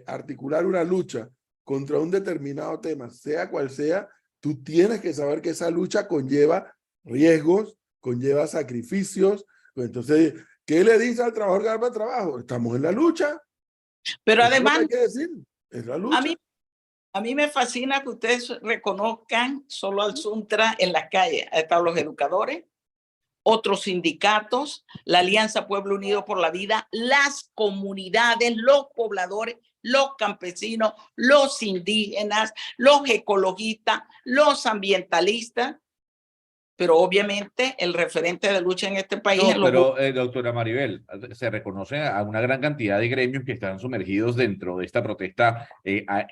articular una lucha contra un determinado tema, sea cual sea, tú tienes que saber que esa lucha conlleva riesgos, conlleva sacrificios. Entonces, ¿qué le dice al trabajador que va para el trabajo? Estamos en la lucha. Pero Eso es lo además, que hay que decir, es la lucha. A mí me fascina que ustedes reconozcan solo al Suntra en las calles. Han estado los educadores, otros sindicatos, la Alianza Pueblo Unido por la Vida, las comunidades, los pobladores, los campesinos, los indígenas, los ecologistas, los ambientalistas, pero obviamente el referente de lucha en este país es No, pero doctora Maribel, se reconoce a una gran cantidad de gremios que están sumergidos dentro de esta protesta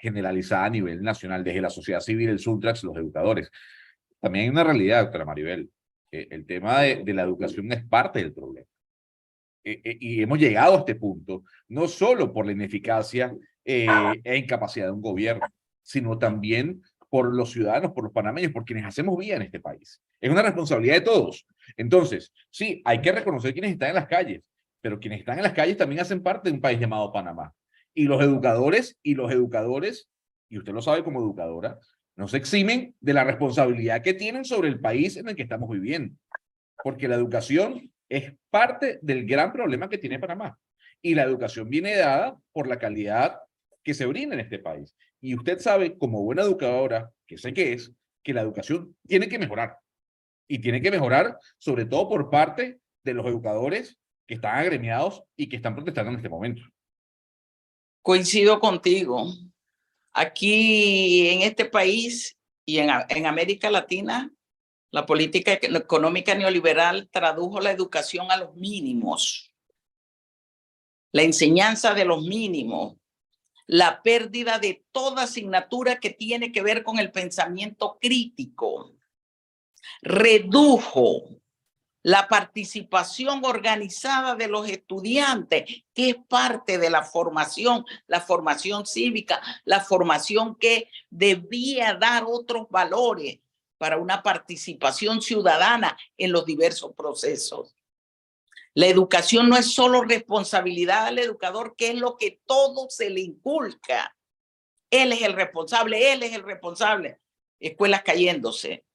generalizada a nivel nacional, desde la sociedad civil, el Suntrax, los educadores. También hay una realidad, doctora Maribel. El tema de la educación es parte del problema. Y hemos llegado a este punto, no solo por la ineficacia e incapacidad de un gobierno, sino también por los ciudadanos, por los panameños, por quienes hacemos vida en este país. Es una responsabilidad de todos. Entonces, sí, hay que reconocer quienes están en las calles, pero quienes están en las calles también hacen parte de un país llamado Panamá. Y los educadores, y usted lo sabe como educadora, no se eximen de la responsabilidad que tienen sobre el país en el que estamos viviendo. Porque la educación es parte del gran problema que tiene Panamá. Y la educación viene dada por la calidad que se brinda en este país. Y usted sabe, como buena educadora, que sé que es, que la educación tiene que mejorar. Y tiene que mejorar, sobre todo por parte de los educadores que están agremiados y que están protestando en este momento. Coincido contigo. Aquí en este país y en América Latina, la política económica neoliberal tradujo la educación a los mínimos, la enseñanza de los mínimos, la pérdida de toda asignatura que tiene que ver con el pensamiento crítico, redujo la participación organizada de los estudiantes, que es parte de la formación cívica, la formación que debía dar otros valores para una participación ciudadana en los diversos procesos. La educación no es solo responsabilidad del educador, que es lo que todo se le inculca. Él es el responsable, él es el responsable. Escuelas cayéndose.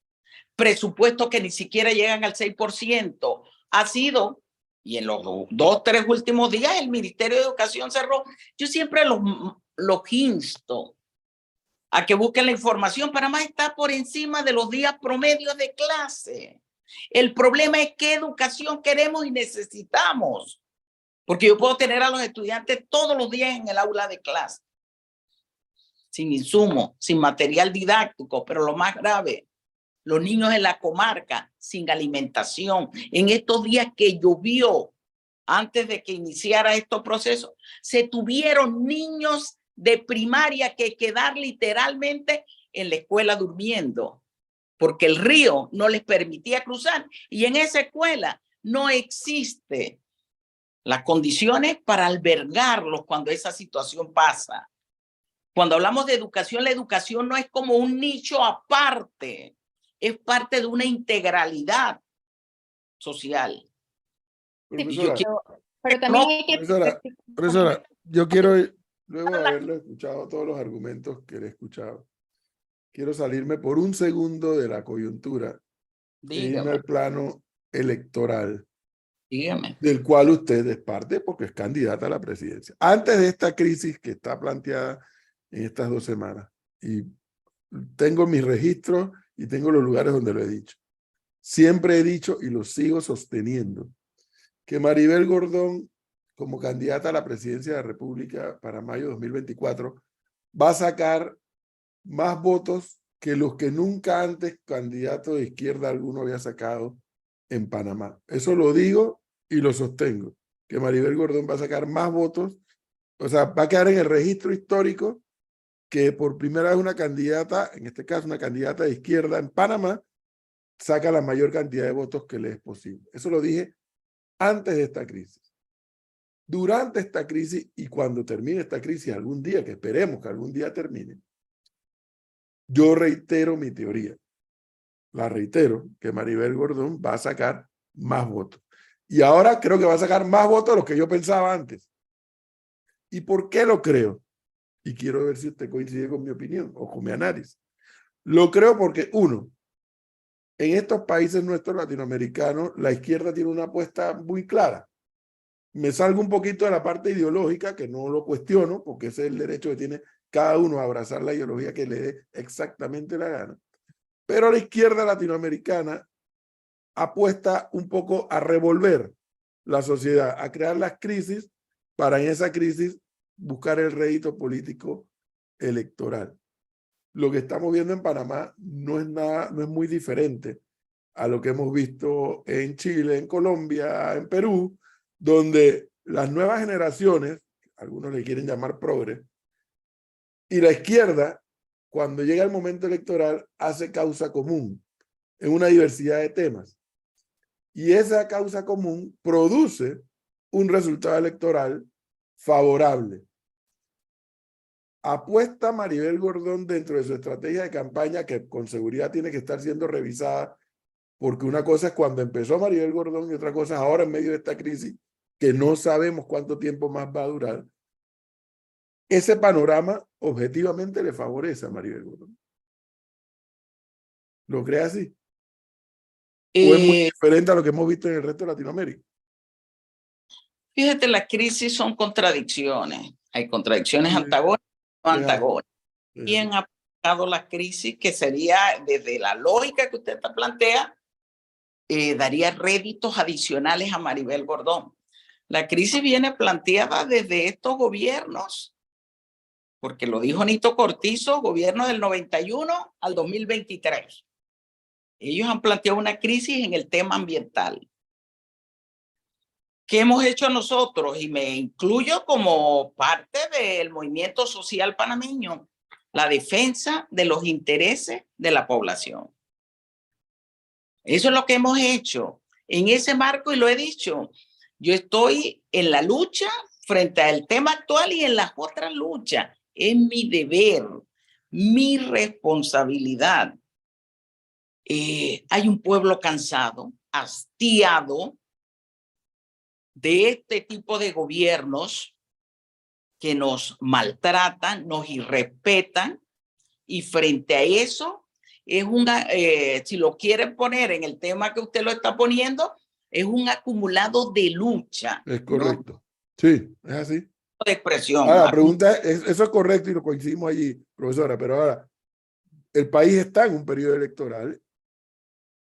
Presupuestos que ni siquiera llegan al 6%. Ha sido, y en los 2, 3 últimos días, el Ministerio de Educación cerró. Yo siempre los insto a que busquen la información. Panamá está por encima de los días promedios de clase. El problema es qué educación queremos y necesitamos. Porque yo puedo tener a los estudiantes todos los días en el aula de clase, sin insumos, sin material didáctico, pero lo más grave, los niños en la comarca sin alimentación. En estos días que llovió, antes de que iniciara estos procesos, se tuvieron niños de primaria que quedar literalmente en la escuela durmiendo, porque el río no les permitía cruzar. Y en esa escuela no existe las condiciones para albergarlos cuando esa situación pasa. Cuando hablamos de educación, la educación no es como un nicho aparte, es parte de una integralidad social. Profesora, pero también hay que... profesora, yo quiero, luego de haberlo escuchado todos los argumentos que le he escuchado, quiero salirme por un segundo de la coyuntura e irme al plano electoral. Dígame. Del cual usted es parte porque es candidata a la presidencia. Antes de esta crisis que está planteada en estas 2 semanas, y tengo mis registros y tengo los lugares donde lo he dicho, siempre he dicho y lo sigo sosteniendo, que Maribel Gordón, como candidata a la presidencia de la República para mayo de 2024, va a sacar más votos que los que nunca antes candidato de izquierda alguno había sacado en Panamá. Eso lo digo y lo sostengo, que Maribel Gordón va a sacar más votos, o sea, va a quedar en el registro histórico que por primera vez una candidata, en este caso una candidata de izquierda en Panamá, saca la mayor cantidad de votos que le es posible. Eso lo dije antes de esta crisis. Durante esta crisis y cuando termine esta crisis algún día, que esperemos que algún día termine, yo reitero mi teoría. La reitero, que Maribel Gordón va a sacar más votos. Y ahora creo que va a sacar más votos de los que yo pensaba antes. ¿Y por qué lo creo? Y quiero ver si usted coincide con mi opinión o con mi análisis. Lo creo porque, uno, en estos países nuestros latinoamericanos, la izquierda tiene una apuesta muy clara. Me salgo un poquito de la parte ideológica, que no lo cuestiono, porque ese es el derecho que tiene cada uno a abrazar la ideología que le dé exactamente la gana. Pero la izquierda latinoamericana apuesta un poco a revolver la sociedad, a crear las crisis para en esa crisis buscar el rédito político electoral. Lo que estamos viendo en Panamá no es muy diferente a lo que hemos visto en Chile, en Colombia, en Perú, donde las nuevas generaciones, algunos le quieren llamar progres, y la izquierda, cuando llega el momento electoral, hace causa común en una diversidad de temas. Y esa causa común produce un resultado electoral favorable. Apuesta Maribel Gordón dentro de su estrategia de campaña, que con seguridad tiene que estar siendo revisada, porque una cosa es cuando empezó Maribel Gordón y otra cosa es ahora en medio de esta crisis, que no sabemos cuánto tiempo más va a durar. Ese panorama objetivamente le favorece a Maribel Gordón. ¿Lo cree así? ¿O es muy diferente a lo que hemos visto en el resto de Latinoamérica? Fíjate, las crisis son contradicciones. Hay contradicciones Sí. antagónicas o Sí. antagónicas. ¿Quién ha aplicado la crisis? Que sería, desde la lógica que usted plantea, daría réditos adicionales a Maribel Gordón. La crisis viene planteada desde estos gobiernos, porque lo dijo Nito Cortizo, gobierno del 91 al 2023. Ellos han planteado una crisis en el tema ambiental. ¿Qué hemos hecho nosotros? Y me incluyo como parte del movimiento social panameño, la defensa de los intereses de la población. Eso es lo que hemos hecho. En ese marco, y lo he dicho, yo estoy en la lucha frente al tema actual y en las otras luchas. Es mi deber, mi responsabilidad. Hay un pueblo cansado, hastiado de este tipo de gobiernos que nos maltratan, nos irrespetan, y frente a eso es una, si lo quieren poner en el tema que usted lo está poniendo, es un acumulado de lucha. Es correcto. ¿No? Sí, es así. De expresión. Ahora, la pregunta es, eso es correcto y lo coincidimos allí, profesora, pero ahora, el país está en un periodo electoral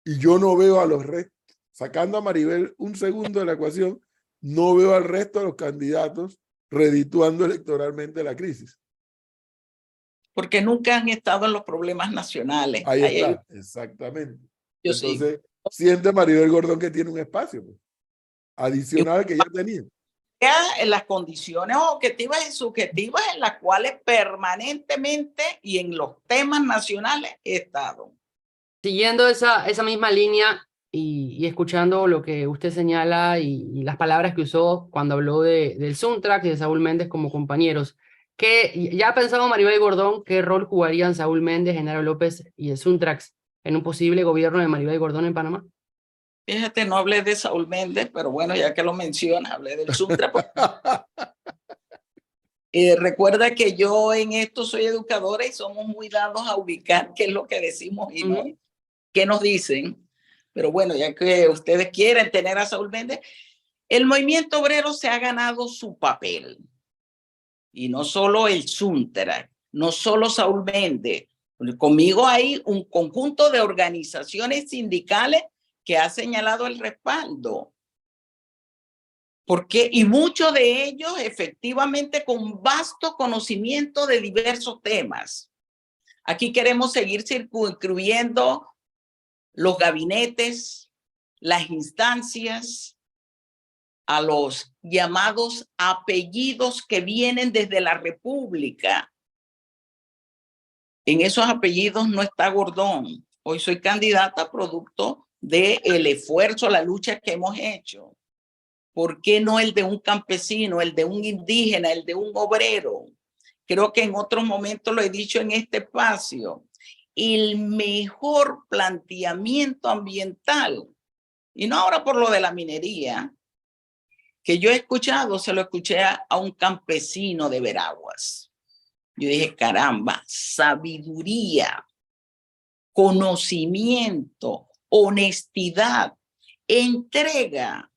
y yo no veo a los restos, sacando a Maribel un segundo de la ecuación, no veo al resto de los candidatos redituando electoralmente la crisis. Porque nunca han estado en los problemas nacionales. Ahí está, exactamente. Yo Entonces, sí. siente Maribel Gordón que tiene un espacio pues, adicional que ya tenía. En las condiciones objetivas y subjetivas en las cuales permanentemente y en los temas nacionales he estado. Siguiendo esa misma línea y escuchando lo que usted señala y las palabras que usó cuando habló del Suntrax y de Saúl Méndez como compañeros, ¿ya ha pensado Maribel Gordón qué rol jugarían Saúl Méndez, Genaro López y el Suntrax en un posible gobierno de Maribel Gordón en Panamá? Fíjate, no hablé de Saúl Méndez, pero bueno, ya que lo menciona, hablé del Suntrax. Recuerda que yo en esto soy educadora y somos muy dados a ubicar qué es lo que decimos y no qué nos dicen. Pero bueno, ya que ustedes quieren tener a Saúl Méndez, el movimiento obrero se ha ganado su papel. Y no solo el Suntrax, no solo Saúl Méndez. Conmigo hay un conjunto de organizaciones sindicales que ha señalado el respaldo. Porque, y muchos de ellos efectivamente con vasto conocimiento de diversos temas. Aquí queremos seguir circunscribiendo los gabinetes, las instancias, a los llamados apellidos que vienen desde la República. En esos apellidos no está Gordón. Hoy soy candidata producto del esfuerzo, la lucha que hemos hecho. ¿Por qué no el de un campesino, el de un indígena, el de un obrero? Creo que en otros momentos lo he dicho en este espacio. El mejor planteamiento ambiental, y no ahora por lo de la minería, que yo he escuchado, se lo escuché a un campesino de Veraguas. Yo dije, caramba, sabiduría, conocimiento, honestidad, entrega.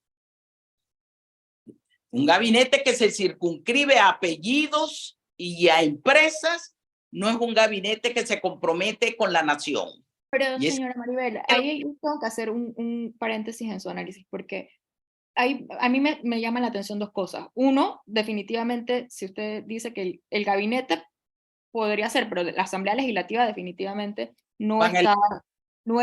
Un gabinete que se circunscribe a apellidos y a empresas, no es un gabinete que se compromete con la nación. Pero, Y es- señora Maribel, ahí yo tengo que hacer un paréntesis en su análisis, porque a mí me llama la atención dos cosas. Uno, definitivamente, si usted dice que el gabinete podría ser, pero la Asamblea Legislativa definitivamente no Van a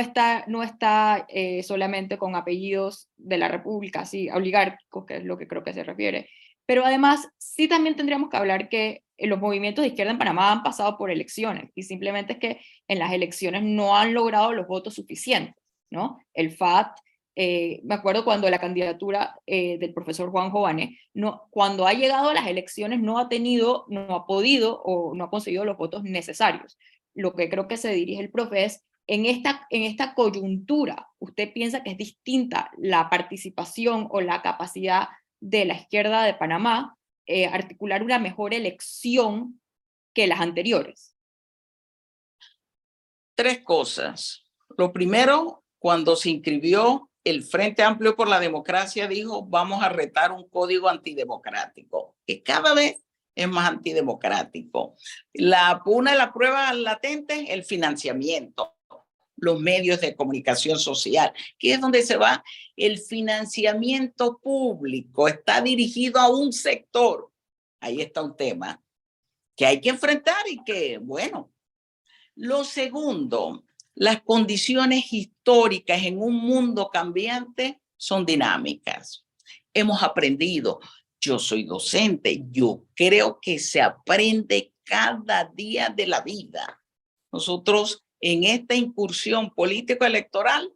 está solamente con apellidos de la República, así, oligárquicos, que es lo que creo que se refiere. Pero además, sí también tendríamos que hablar que los movimientos de izquierda en Panamá han pasado por elecciones, y simplemente es que en las elecciones no han logrado los votos suficientes, ¿no? El FAT, me acuerdo cuando la candidatura del profesor Juan Jovane, cuando ha llegado a las elecciones no ha podido o no ha conseguido los votos necesarios. Lo que creo que se dirige el profe es, en esta coyuntura, ¿usted piensa que es distinta la participación o la capacidad de la izquierda de Panamá articular una mejor elección que las anteriores? Tres cosas. Lo primero, cuando se inscribió el Frente Amplio por la Democracia, dijo, vamos a retar un código antidemocrático, que cada vez es más antidemocrático. Una de las pruebas latentes, el financiamiento, los medios de comunicación social, que es donde se va el financiamiento público, está dirigido a un sector. Ahí está un tema que hay que enfrentar y que, bueno. Lo segundo, las condiciones históricas en un mundo cambiante son dinámicas. Hemos aprendido. Yo soy docente, yo creo que se aprende cada día de la vida. Nosotros en esta incursión político-electoral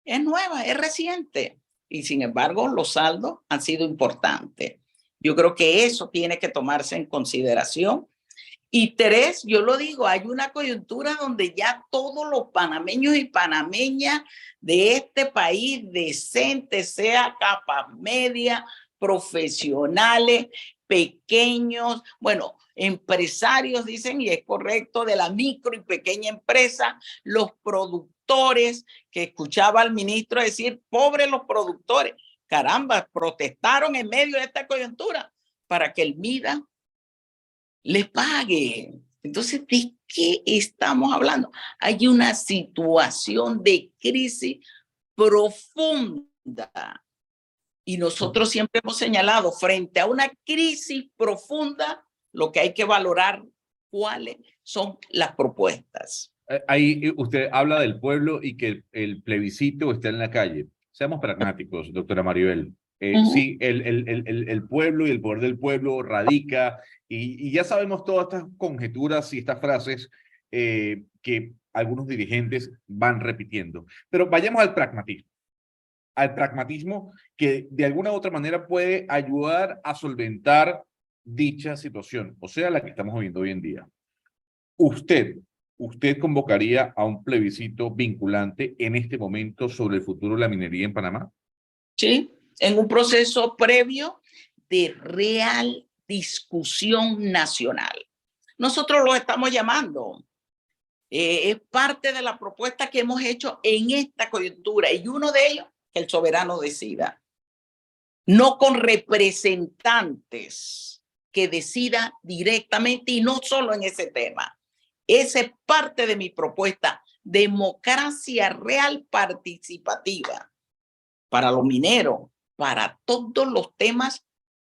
es nueva, es reciente, y sin embargo los saldos han sido importantes. Yo creo que eso tiene que tomarse en consideración. Y tres, yo lo digo, hay una coyuntura donde ya todos los panameños y panameñas de este país decentes, sea capa media, profesionales, pequeños, bueno, empresarios, dicen, y es correcto, de la micro y pequeña empresa, los productores, que escuchaba al ministro decir, pobres los productores, caramba, protestaron en medio de esta coyuntura para que el MIDA les pague. Entonces, ¿de qué estamos hablando? Hay una situación de crisis profunda. Y nosotros siempre hemos señalado, frente a una crisis profunda, lo que hay que valorar, cuáles son las propuestas. Ahí usted habla del pueblo y que el plebiscito está en la calle. Seamos pragmáticos, doctora Maribel. Sí, el pueblo y el poder del pueblo radica, y ya sabemos todas estas conjeturas y estas frases que algunos dirigentes van repitiendo. Pero vayamos al pragmatismo que de alguna u otra manera puede ayudar a solventar dicha situación, o sea, la que estamos viviendo hoy en día. ¿Usted convocaría a un plebiscito vinculante en este momento sobre el futuro de la minería en Panamá? Sí, en un proceso previo de real discusión nacional. Nosotros lo estamos llamando. Es parte de la propuesta que hemos hecho en esta coyuntura, y uno de ellos, que el soberano decida. No con representantes que decida directamente, y no solo en ese tema. Esa es parte de mi propuesta, democracia real participativa para los mineros, para todos los temas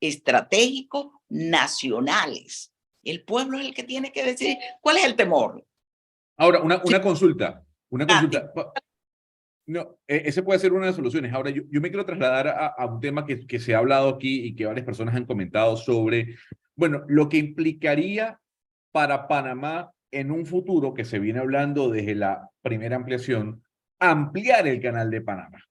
estratégicos nacionales. El pueblo es el que tiene que decidir. ¿Cuál es el temor? Ahora, una consulta. No, ese puede ser una de las soluciones. Ahora, yo me quiero trasladar a un tema que se ha hablado aquí y que varias personas han comentado sobre, bueno, lo que implicaría para Panamá en un futuro, que se viene hablando desde la primera ampliación, ampliar el canal de Panamá.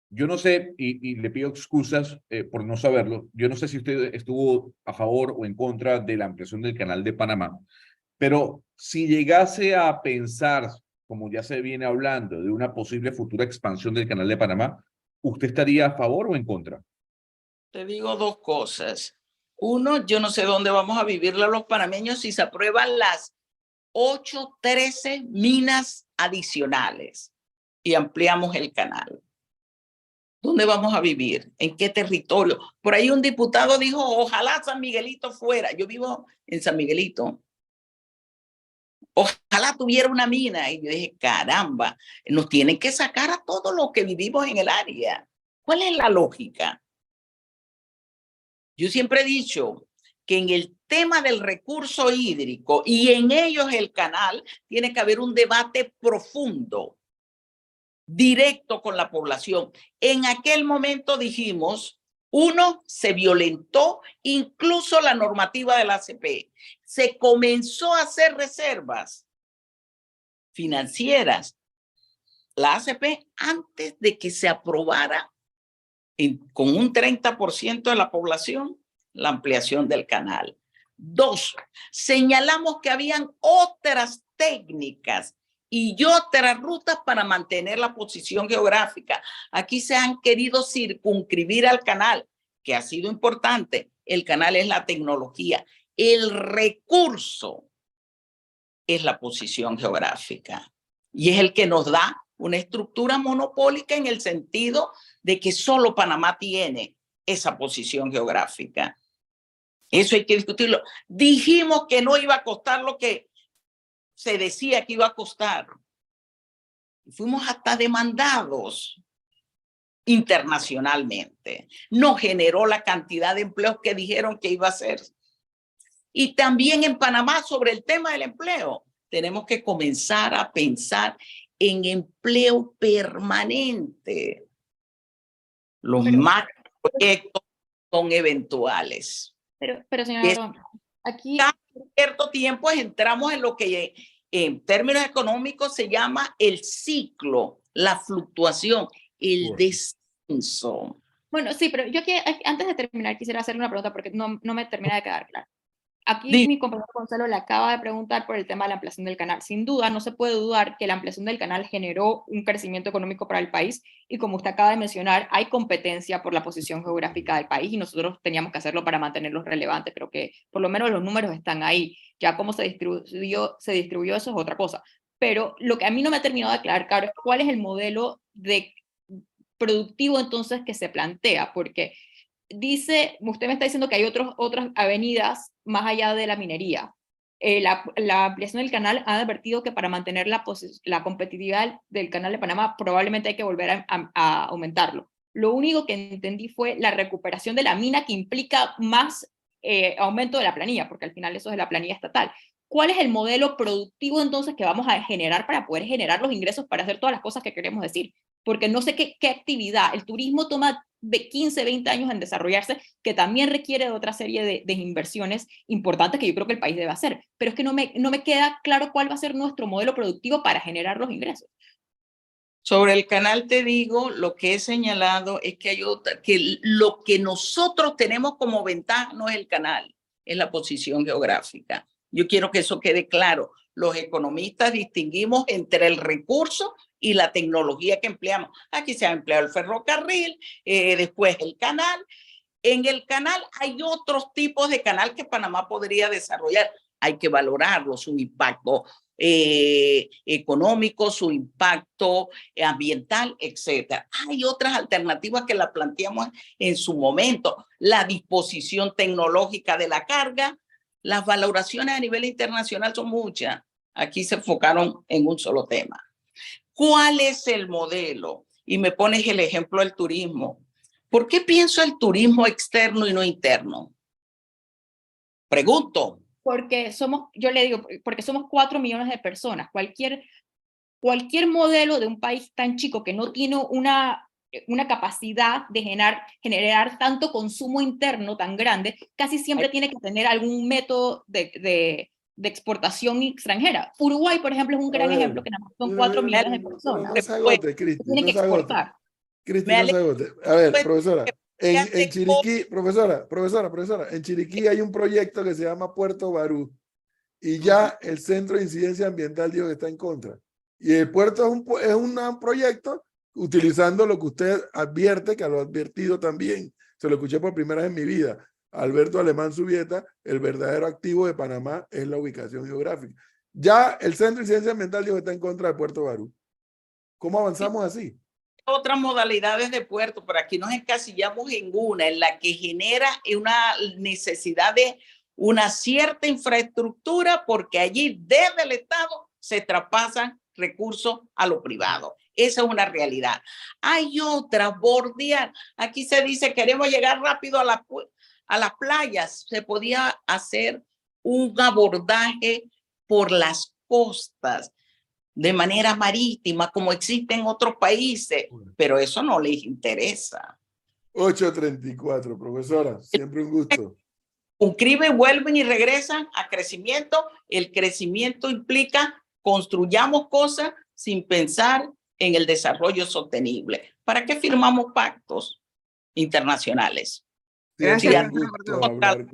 Yo no sé, y le pido excusas por no saberlo, yo no sé si usted estuvo a favor o en contra de la ampliación del canal de Panamá, pero si llegase a pensar, como ya se viene hablando, de una posible futura expansión del canal de Panamá, ¿usted estaría a favor o en contra? Te digo dos cosas. Uno, yo no sé dónde vamos a vivirla los panameños si se aprueban las 13 minas adicionales y ampliamos el canal. ¿Dónde vamos a vivir? ¿En qué territorio? Por ahí un diputado dijo, ojalá San Miguelito fuera. Yo vivo en San Miguelito. Ojalá tuviera una mina. Y yo dije, caramba, nos tienen que sacar a todos los que vivimos en el área. ¿Cuál es la lógica? Yo siempre he dicho que en el tema del recurso hídrico y en ellos el canal, tiene que haber un debate profundo, directo con la población. En aquel momento dijimos, uno, se violentó incluso la normativa de la ACP. Se comenzó a hacer reservas financieras. La ACP, antes de que se aprobara con un 30% de la población, la ampliación del canal. 2, señalamos que habían otras técnicas y otras rutas para mantener la posición geográfica. Aquí se han querido circunscribir al canal, que ha sido importante. El canal es la tecnología. El recurso es la posición geográfica y es el que nos da una estructura monopólica en el sentido de que solo Panamá tiene esa posición geográfica. Eso hay que discutirlo. Dijimos que no iba a costar lo que se decía que iba a costar. Fuimos hasta demandados internacionalmente. No generó la cantidad de empleos que dijeron que iba a ser. Y también en Panamá sobre el tema del empleo. Tenemos que comenzar a pensar en empleo permanente. Los macroproyectos son eventuales. Pero señora Gordón, aquí... Cada cierto tiempo entramos en lo que en términos económicos se llama el ciclo, la fluctuación, el descenso. Bueno, sí, pero yo aquí, antes de terminar, quisiera hacerle una pregunta porque no me termina de quedar claro. Aquí mi compañero Gonzalo le acaba de preguntar por el tema de la ampliación del canal. Sin duda, no se puede dudar que la ampliación del canal generó un crecimiento económico para el país y como usted acaba de mencionar, hay competencia por la posición geográfica del país y nosotros teníamos que hacerlo para mantenerlos relevantes, pero que por lo menos los números están ahí. Ya cómo se distribuyó eso es otra cosa. Pero lo que a mí no me ha terminado de aclarar, claro, es cuál es el modelo de productivo entonces que se plantea, porque dice, usted me está diciendo que hay otras avenidas más allá de la minería. La ampliación del canal ha advertido que para mantener la competitividad del canal de Panamá probablemente hay que volver a aumentarlo. Lo único que entendí fue la recuperación de la mina que implica más aumento de la planilla, porque al final eso es la planilla estatal. ¿Cuál es el modelo productivo entonces que vamos a generar para poder generar los ingresos para hacer todas las cosas que queremos decir? Porque no sé qué actividad, el turismo toma de 15, 20 años en desarrollarse, que también requiere de otra serie de inversiones importantes que yo creo que el país debe hacer, pero es que no me queda claro cuál va a ser nuestro modelo productivo para generar los ingresos. Sobre el canal te digo, lo que he señalado es que que lo que nosotros tenemos como ventaja no es el canal, es la posición geográfica. Yo quiero que eso quede claro. Los economistas distinguimos entre el recurso y la tecnología que empleamos. Aquí se ha empleado el ferrocarril, después el canal. En el canal hay otros tipos de canal que Panamá podría desarrollar. Hay que valorarlo, su impacto económico, su impacto ambiental, etc. Hay otras alternativas que la planteamos en su momento. La disposición tecnológica de la carga. Las valoraciones a nivel internacional son muchas. Aquí se enfocaron en un solo tema. ¿Cuál es el modelo? Y me pones el ejemplo del turismo. ¿Por qué pienso el turismo externo y no interno? Pregunto. Porque yo le digo, porque somos 4 millones de personas. Cualquier modelo de un país tan chico que no tiene una capacidad de generar tanto consumo interno tan grande, casi siempre tiene que tener algún método de exportación extranjera. Uruguay, por ejemplo, es un gran ejemplo, que nada más son 4 millones de personas. No se agote, Cristi, Tienen que exportar. Cristi, no se agote. A ver, profesora, en Chiriquí, profesora, en Chiriquí hay un proyecto que se llama Puerto Barú y ya el Centro de Incidencia Ambiental dijo que está en contra. Y el puerto es un proyecto utilizando lo que usted advierte, que lo ha advertido también. Se lo escuché por primera vez en mi vida. Alberto Alemán Subieta, el verdadero activo de Panamá es la ubicación geográfica. Ya el Centro de Incidencia Ambiental dijo que está en contra de Puerto Barú. ¿Cómo avanzamos así? otras modalidades de puerto, pero aquí nos encasillamos en una, en la que genera una necesidad de una cierta infraestructura, porque allí desde el Estado se traspasan recursos a lo privado. Esa es una realidad. Hay otra, bordear. Aquí se dice, queremos llegar rápido a las playas. Se podía hacer un abordaje por las costas, de manera marítima, como existe en otros países, pero eso no les interesa. 8:34, profesora, siempre un gusto. Suscriben, vuelven y regresan a crecimiento. El crecimiento implica construyamos cosas sin pensar en el desarrollo sostenible. ¿Para qué firmamos pactos internacionales? Gracias, Siempre un profesora gusto Gordón. hablar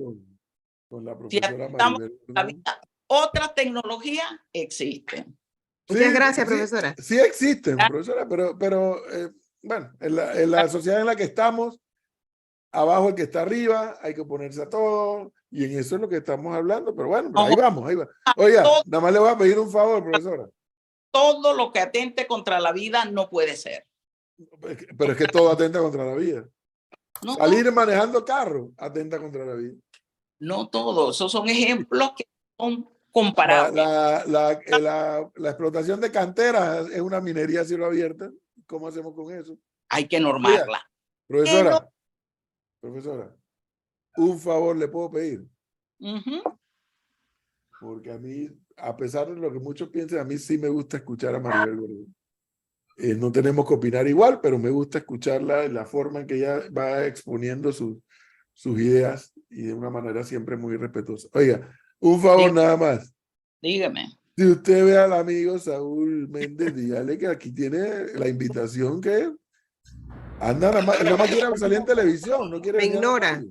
con la Si profesora aceptamos Maribel la Gordón. vida, otras tecnologías existen. Muchas gracias, profesora. Sí existen, profesora, pero bueno, en la sociedad en la que estamos, abajo el que está arriba, hay que oponerse a todo, y en eso es lo que estamos hablando, pero bueno, pero ahí vamos, ahí va. Oiga, nada más le voy a pedir un favor, profesora. Todo lo que atente contra la vida no puede ser. Pero es que todo atenta contra la vida. No Salir todo, manejando carro atenta contra la vida. no todo. Esos son ejemplos que son comparables. La explotación de canteras es una minería a cielo abierto. ¿Cómo hacemos con eso? Hay que normarla. Profesora, un favor le puedo pedir. Ujú. Porque a mí, a pesar de lo que muchos piensen, a mí sí me gusta escuchar a Maribel Gordón. No tenemos que opinar igual, pero me gusta escucharla en la forma en que ella va exponiendo sus ideas y de una manera siempre muy respetuosa. Oiga, un favor nada más. Dígame. Si usted ve al amigo Saúl Méndez, dígale que aquí tiene la invitación que anda, nada más quiere salir en televisión, no quiere Me venir a la ignora. radio.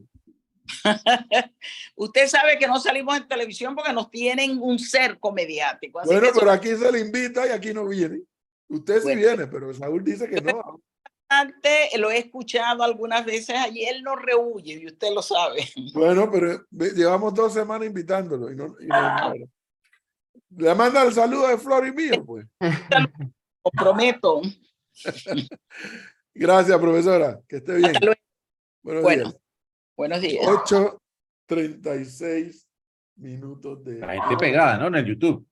Usted sabe que no salimos en televisión porque nos tienen un cerco mediático. Así Bueno, que pero aquí se le invita y aquí no viene. Usted sí viene, pero Saúl dice que no. antes lo he escuchado algunas veces allí, él no rehuye y usted lo sabe. Bueno, pero llevamos 2 semanas invitándolo y no ignora. Le manda el saludo de Flor y mío, pues. Lo prometo. Gracias, profesora. Que esté bien. Hasta luego. Buenos Bueno, días. buenos días. 8:36 minutos de... La gente pegada, ¿no? En el YouTube.